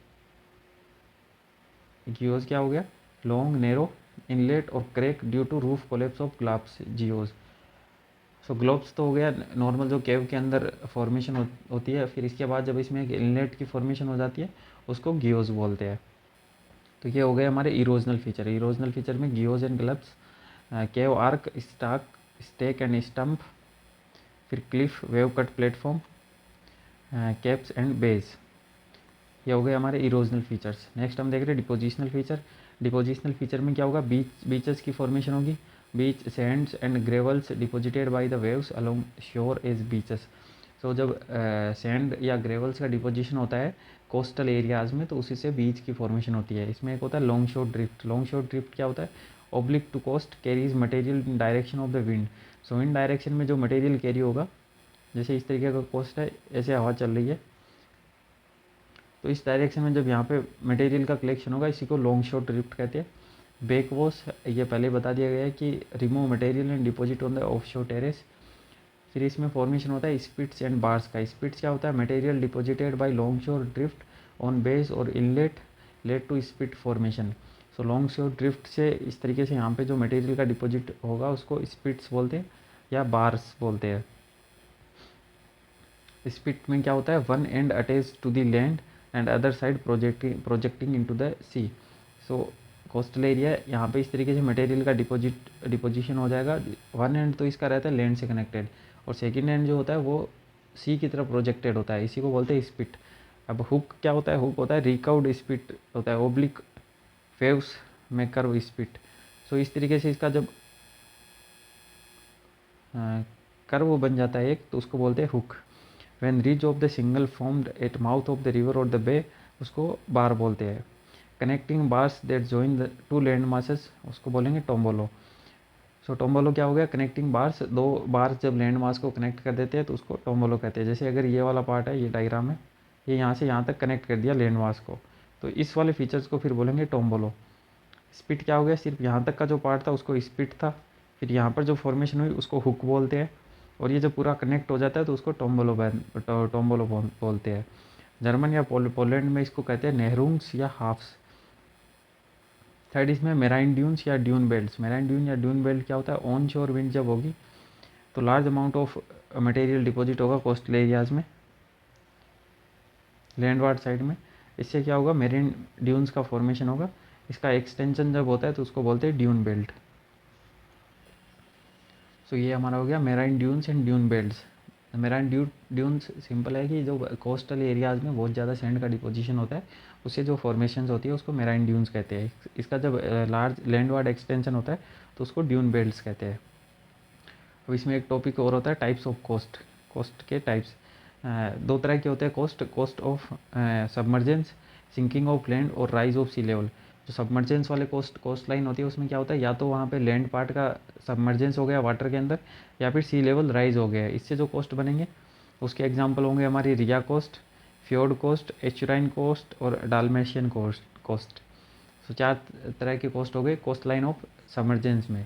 गियोज क्या हो गया, लॉन्ग नेरो इनलेट और crack due to roof collapse of gloups geos. So gloups तो हो गया नॉर्मल जो केव के अंदर फॉर्मेशन होती है, फिर इसके बाद जब इसमें एक इनलेट की फॉर्मेशन हो जाती है उसको गियोज बोलते हैं। तो ये हो गए हमारे इरोजनल फीचर। इरोजनल फीचर में geos and gloups, cave arch, stack, stack and stump, फिर cliff, wave cut platform, capes and bays, ये हो गए हमारे इरोजनल फीचर्स। नेक्स्ट हम देख रहे हैं डिपोजिशनल फीचर। डिपोजिशनल फीचर में क्या होगा, बीचेस की फॉर्मेशन होगी, beach sands and gravels deposited by the waves along shore edge beaches. So जब सैंड या ग्रेवल्स का डिपोजिशन होता है कोस्टल एरियाज़ में तो उसी से बीच की फॉर्मेशन होती है। इसमें एक होता है long shore drift. Long shore drift क्या होता है, oblique to coast carries material in direction of the wind. So in direction में जो मटेरियल कैरी होगा, जैसे इस तरीके का कोस्ट है, ऐसे हवा चल रही है तो इस डायरेक्शन में जब यहाँ पे मटेरियल का कलेक्शन होगा इसी को लॉन्ग शोर ड्रिफ्ट कहते हैं। बैक वॉश, ये पहले बता दिया गया है कि remove material and deposit on the of शोर टेरेस। फिर इसमें फॉर्मेशन होता है स्पिट्स एंड बार्स का। स्पिट्स क्या होता है, material deposited by long shore drift on base और inlet led to spit formation. So long shore drift से इस तरीके से यहाँ पे जो मटेरियल का डिपॉजिट होगा उसको स्पिट्स बोलते हैं या बार्स बोलते हैं। स्पिट में क्या होता है, one end attach to the land and other side projecting into the sea. So coastal area यहाँ पे इस तरीके से मटेरियल का डिपोजिशन हो जाएगा। वन एंड तो इसका रहता है लैंड से कनेक्टेड और सेकंड एंड जो होता है वो सी की तरफ प्रोजेक्टेड होता है, इसी को बोलते हैं स्पिट। अब हुक क्या होता है, हुक होता है रिकर्व्ड स्पिट होता है, ओब्लिक वेव्स में कर्व स्पिट। सो इस तरीके से इसका जब कर्व बन जाता है एक तो उसको बोलते हैं hook. When ridge of the single formed at mouth of the river और द बे उसको बार बोलते हैं। Connecting bars that join the two land masses उसको बोलेंगे टोम्बोलो। सो टोम्बोलो क्या हो गया, कनेक्टिंग बार्स, दो बार्स जब लैंड मास को कनेक्ट कर देते हैं तो उसको टोम्बोलो कहते हैं। जैसे अगर ये वाला पार्ट है, ये डायग्राम है, ये यहाँ से यहाँ तक कनेक्ट कर दिया लैंड मास को तो इस वाले फीचर्स को फिर बोलेंगे टोम्बोलो। स्पिट क्या हो गया, सिर्फ यहाँ तक का जो पार्ट था उसको स्पिट था, फिर यहाँ पर जो फॉर्मेशन हुई उसको हुक बोलते हैं और ये जब पूरा कनेक्ट हो जाता है तो उसको टोम्बोलो बोलते हैं। जर्मन या पोलैंड में इसको कहते हैं नेहरूंग्स या हाफ्स। थर्ड इसमें मेराइन ड्यून्स या ड्यून बेल्ट्स। मेराइन ड्यून या ड्यून बेल्ट क्या होता है, ऑन शोर विंड जब होगी तो large amount of material deposit होगा कोस्टल एरियाज़ में, लैंडवार्ड साइड में। इससे क्या होगा, मेरीन ड्यून्स का फॉर्मेशन होगा। इसका एक्सटेंशन जब होता है तो उसको बोलते हैं ड्यून बेल्ट। सो ये हमारा हो गया marine dunes and dune belts. Marine dunes simple है कि जो कोस्टल एरियाज़ में बहुत ज़्यादा सैंड का डिपोजिशन होता है उससे जो फॉर्मेशंस होती है उसको मेराइन ड्यून्स कहते हैं। इसका जब लार्ज लैंडवार्ड एक्सटेंशन होता है तो उसको ड्यून बेल्ट्स कहते हैं। अब इसमें एक टॉपिक और होता है टाइप्स ऑफ कोस्ट। कोस्ट के टाइप्स दो तरह के होते हैं coast, coast of submergence, sinking of land और राइज ऑफ सी लेवल। जो सबमर्जेंस वाले कोस्ट लाइन होती है उसमें क्या होता है, या तो वहाँ पे लैंड पार्ट का सबमर्जेंस हो गया वाटर के अंदर या फिर सी लेवल राइज हो गया है, इससे जो कोस्ट बनेंगे उसके एग्जांपल होंगे हमारी रिया coast, fjord coast, estuarine coast और डालमेशियन कोस्ट। तो चार तरह के कोस्ट हो गए कोस्ट लाइन ऑफ सबमर्जेंस में।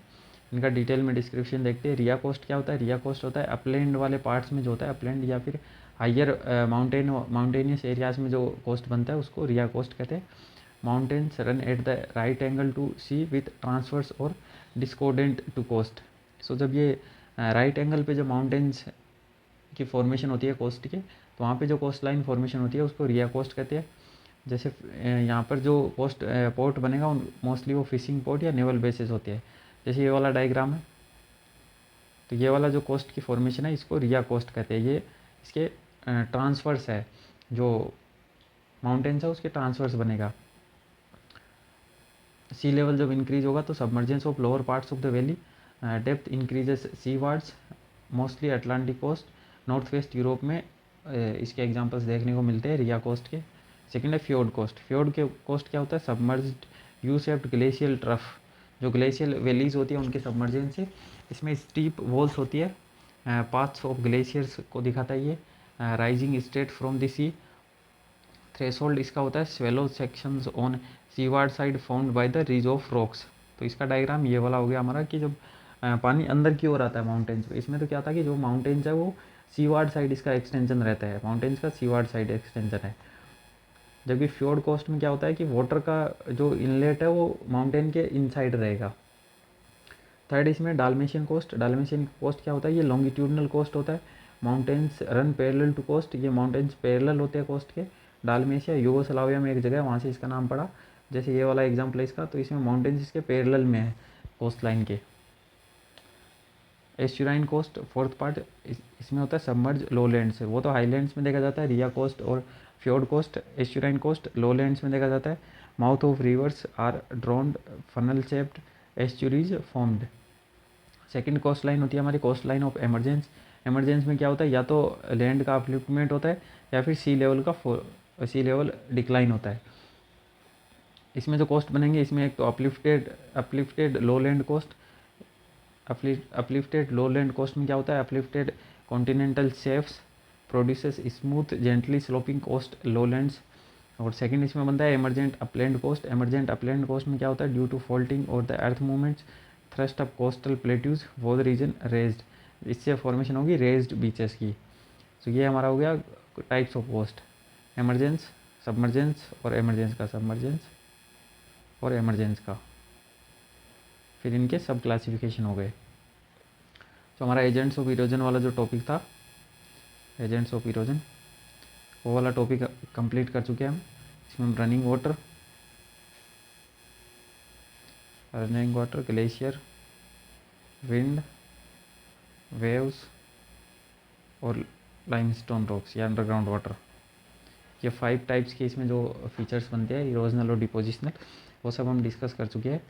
इनका डिटेल में डिस्क्रिप्शन देखते हैं। रिया कोस्ट क्या होता है, रिया कोस्ट होता है अपलैंड वाले पार्ट्स में जो होता है, अपलैंड या फिर हाइयर माउंटेनियस एरियाज में जो कोस्ट बनता है उसको रिया कोस्ट कहते हैं। Mountains run at the right angle to sea with transverse और डिस्कोर्डेंट टू कोस्ट। सो जब ये राइट एंगल पे जो माउंटेन्स की फॉर्मेशन होती है कोस्ट के तो वहाँ पे जो कोस्ट लाइन फॉर्मेशन होती है उसको रिया कोस्ट कहते हैं। जैसे यहाँ पर जो कोस्ट पोर्ट बनेगा मोस्टली वो फिशिंग पोर्ट या नेवल बेसिस होती है। जैसे ये वाला डायग्राम है तो ये वाला जो कोस्ट की फॉर्मेशन है इसको रिया कोस्ट कहते हैं। ये इसके ट्रांसवर्स है, जो माउंटेन्स है उसके ट्रांसवर्स बनेगा। सी लेवल जब इंक्रीज होगा तो submergence of lower parts of the valley, depth increases sea wards, mostly Atlantic coast, north west Europe में इसके एग्जांपल्स देखने को मिलते हैं रिया कोस्ट के। सेकंड है फ्योर्ड कोस्ट। फ्योर्ड के कोस्ट क्या होता है, submerged U shaped glacial trough. जो ग्लेशियल वैलीज होती है उनके सबमर्जेंस से इसमें स्टीप वॉल्स होती है, पाथ्स ऑफ ग्लेशियर्स को दिखाता है ये, rising straight from the sea threshold इसका होता है shallow sections on seaward side found by the ridge of rocks. तो इसका डायग्राम ये वाला हो गया हमारा कि जब पानी अंदर की ओर आता है माउंटेन्स पे, इसमें तो क्या था कि जो माउंटेन्स है वो सीवार्ड साइड इसका एक्सटेंशन रहता है, माउंटेन्स का सीवार्ड साइड एक्सटेंशन है। जबकि फ्योर्ड कोस्ट में क्या होता है कि वाटर का जो इनलेट है वो माउंटेन के इनसाइड रहेगा। थर्ड इसमें डालमेशियन कोस्ट। डालमेशियन कोस्ट क्या होता है, ये लॉन्गिट्यूडनल कोस्ट होता है। Mountains run parallel to coast, ये माउंटेन्स पैरेलल होते हैं कोस्ट के। डालमेशिया यूगोस्लाविया में एक जगह है, वहाँ से इसका नाम पड़ा। जैसे ये वाला एग्जाम्पल है इसका, तो इसमें माउंटेन्स इसके पैरेलल में है कोस्ट लाइन के। एस्चुराइन कोस्ट फोर्थ पार्ट, इसमें होता है सबमर्ज लोलैंड्स, वो तो हाईलैंड्स में देखा जाता है, रिया कोस्ट और fjord coast. Estuarine coast lowlands में देखा जाता है। Mouth of rivers are drowned funnel shaped estuaries formed. Second coast line होती है हमारी coast line of emergence. Emergence में क्या होता है, या तो लैंड का अपलिफ्टमेंट होता है या फिर सी लेवल डिक्लाइन होता है। इसमें जो कोस्ट बनेंगे, इसमें एक तो uplifted lowland coast. Uplifted lowland coast में क्या होता है, uplifted continental shelves produces smooth gently sloping coast lowlands. और सेकंड इसमें बनता है emergent upland coast. Emergent upland coast में क्या होता है, ड्यू टू फॉल्टिंग और the earth movements thrust up coastal plateaus वो द रीजन रेज्ड, इससे फॉर्मेशन होगी रेज्ड बीचेस की। तो ये हमारा हो गया types of coast, emergence, submergence और एमरजेंस का, सबमर्जेंस और एमरजेंस का। फिर इनके सब क्लासिफिकेशन हो गए। तो हमारा एजेंट्स ऑफ इरोजन वाला जो टॉपिक था, एजेंट्स ऑफ इरोजन, वो वाला टॉपिक कंप्लीट कर चुके हैं हम। इसमें हम running water, glacier, wind, waves और लाइमस्टोन रॉक्स या अंडरग्राउंड वाटर, ये 5 टाइप्स के इसमें जो फीचर्स बनते हैं इरोजनल और डिपोजिशनल, वो सब हम डिस्कस कर चुके हैं।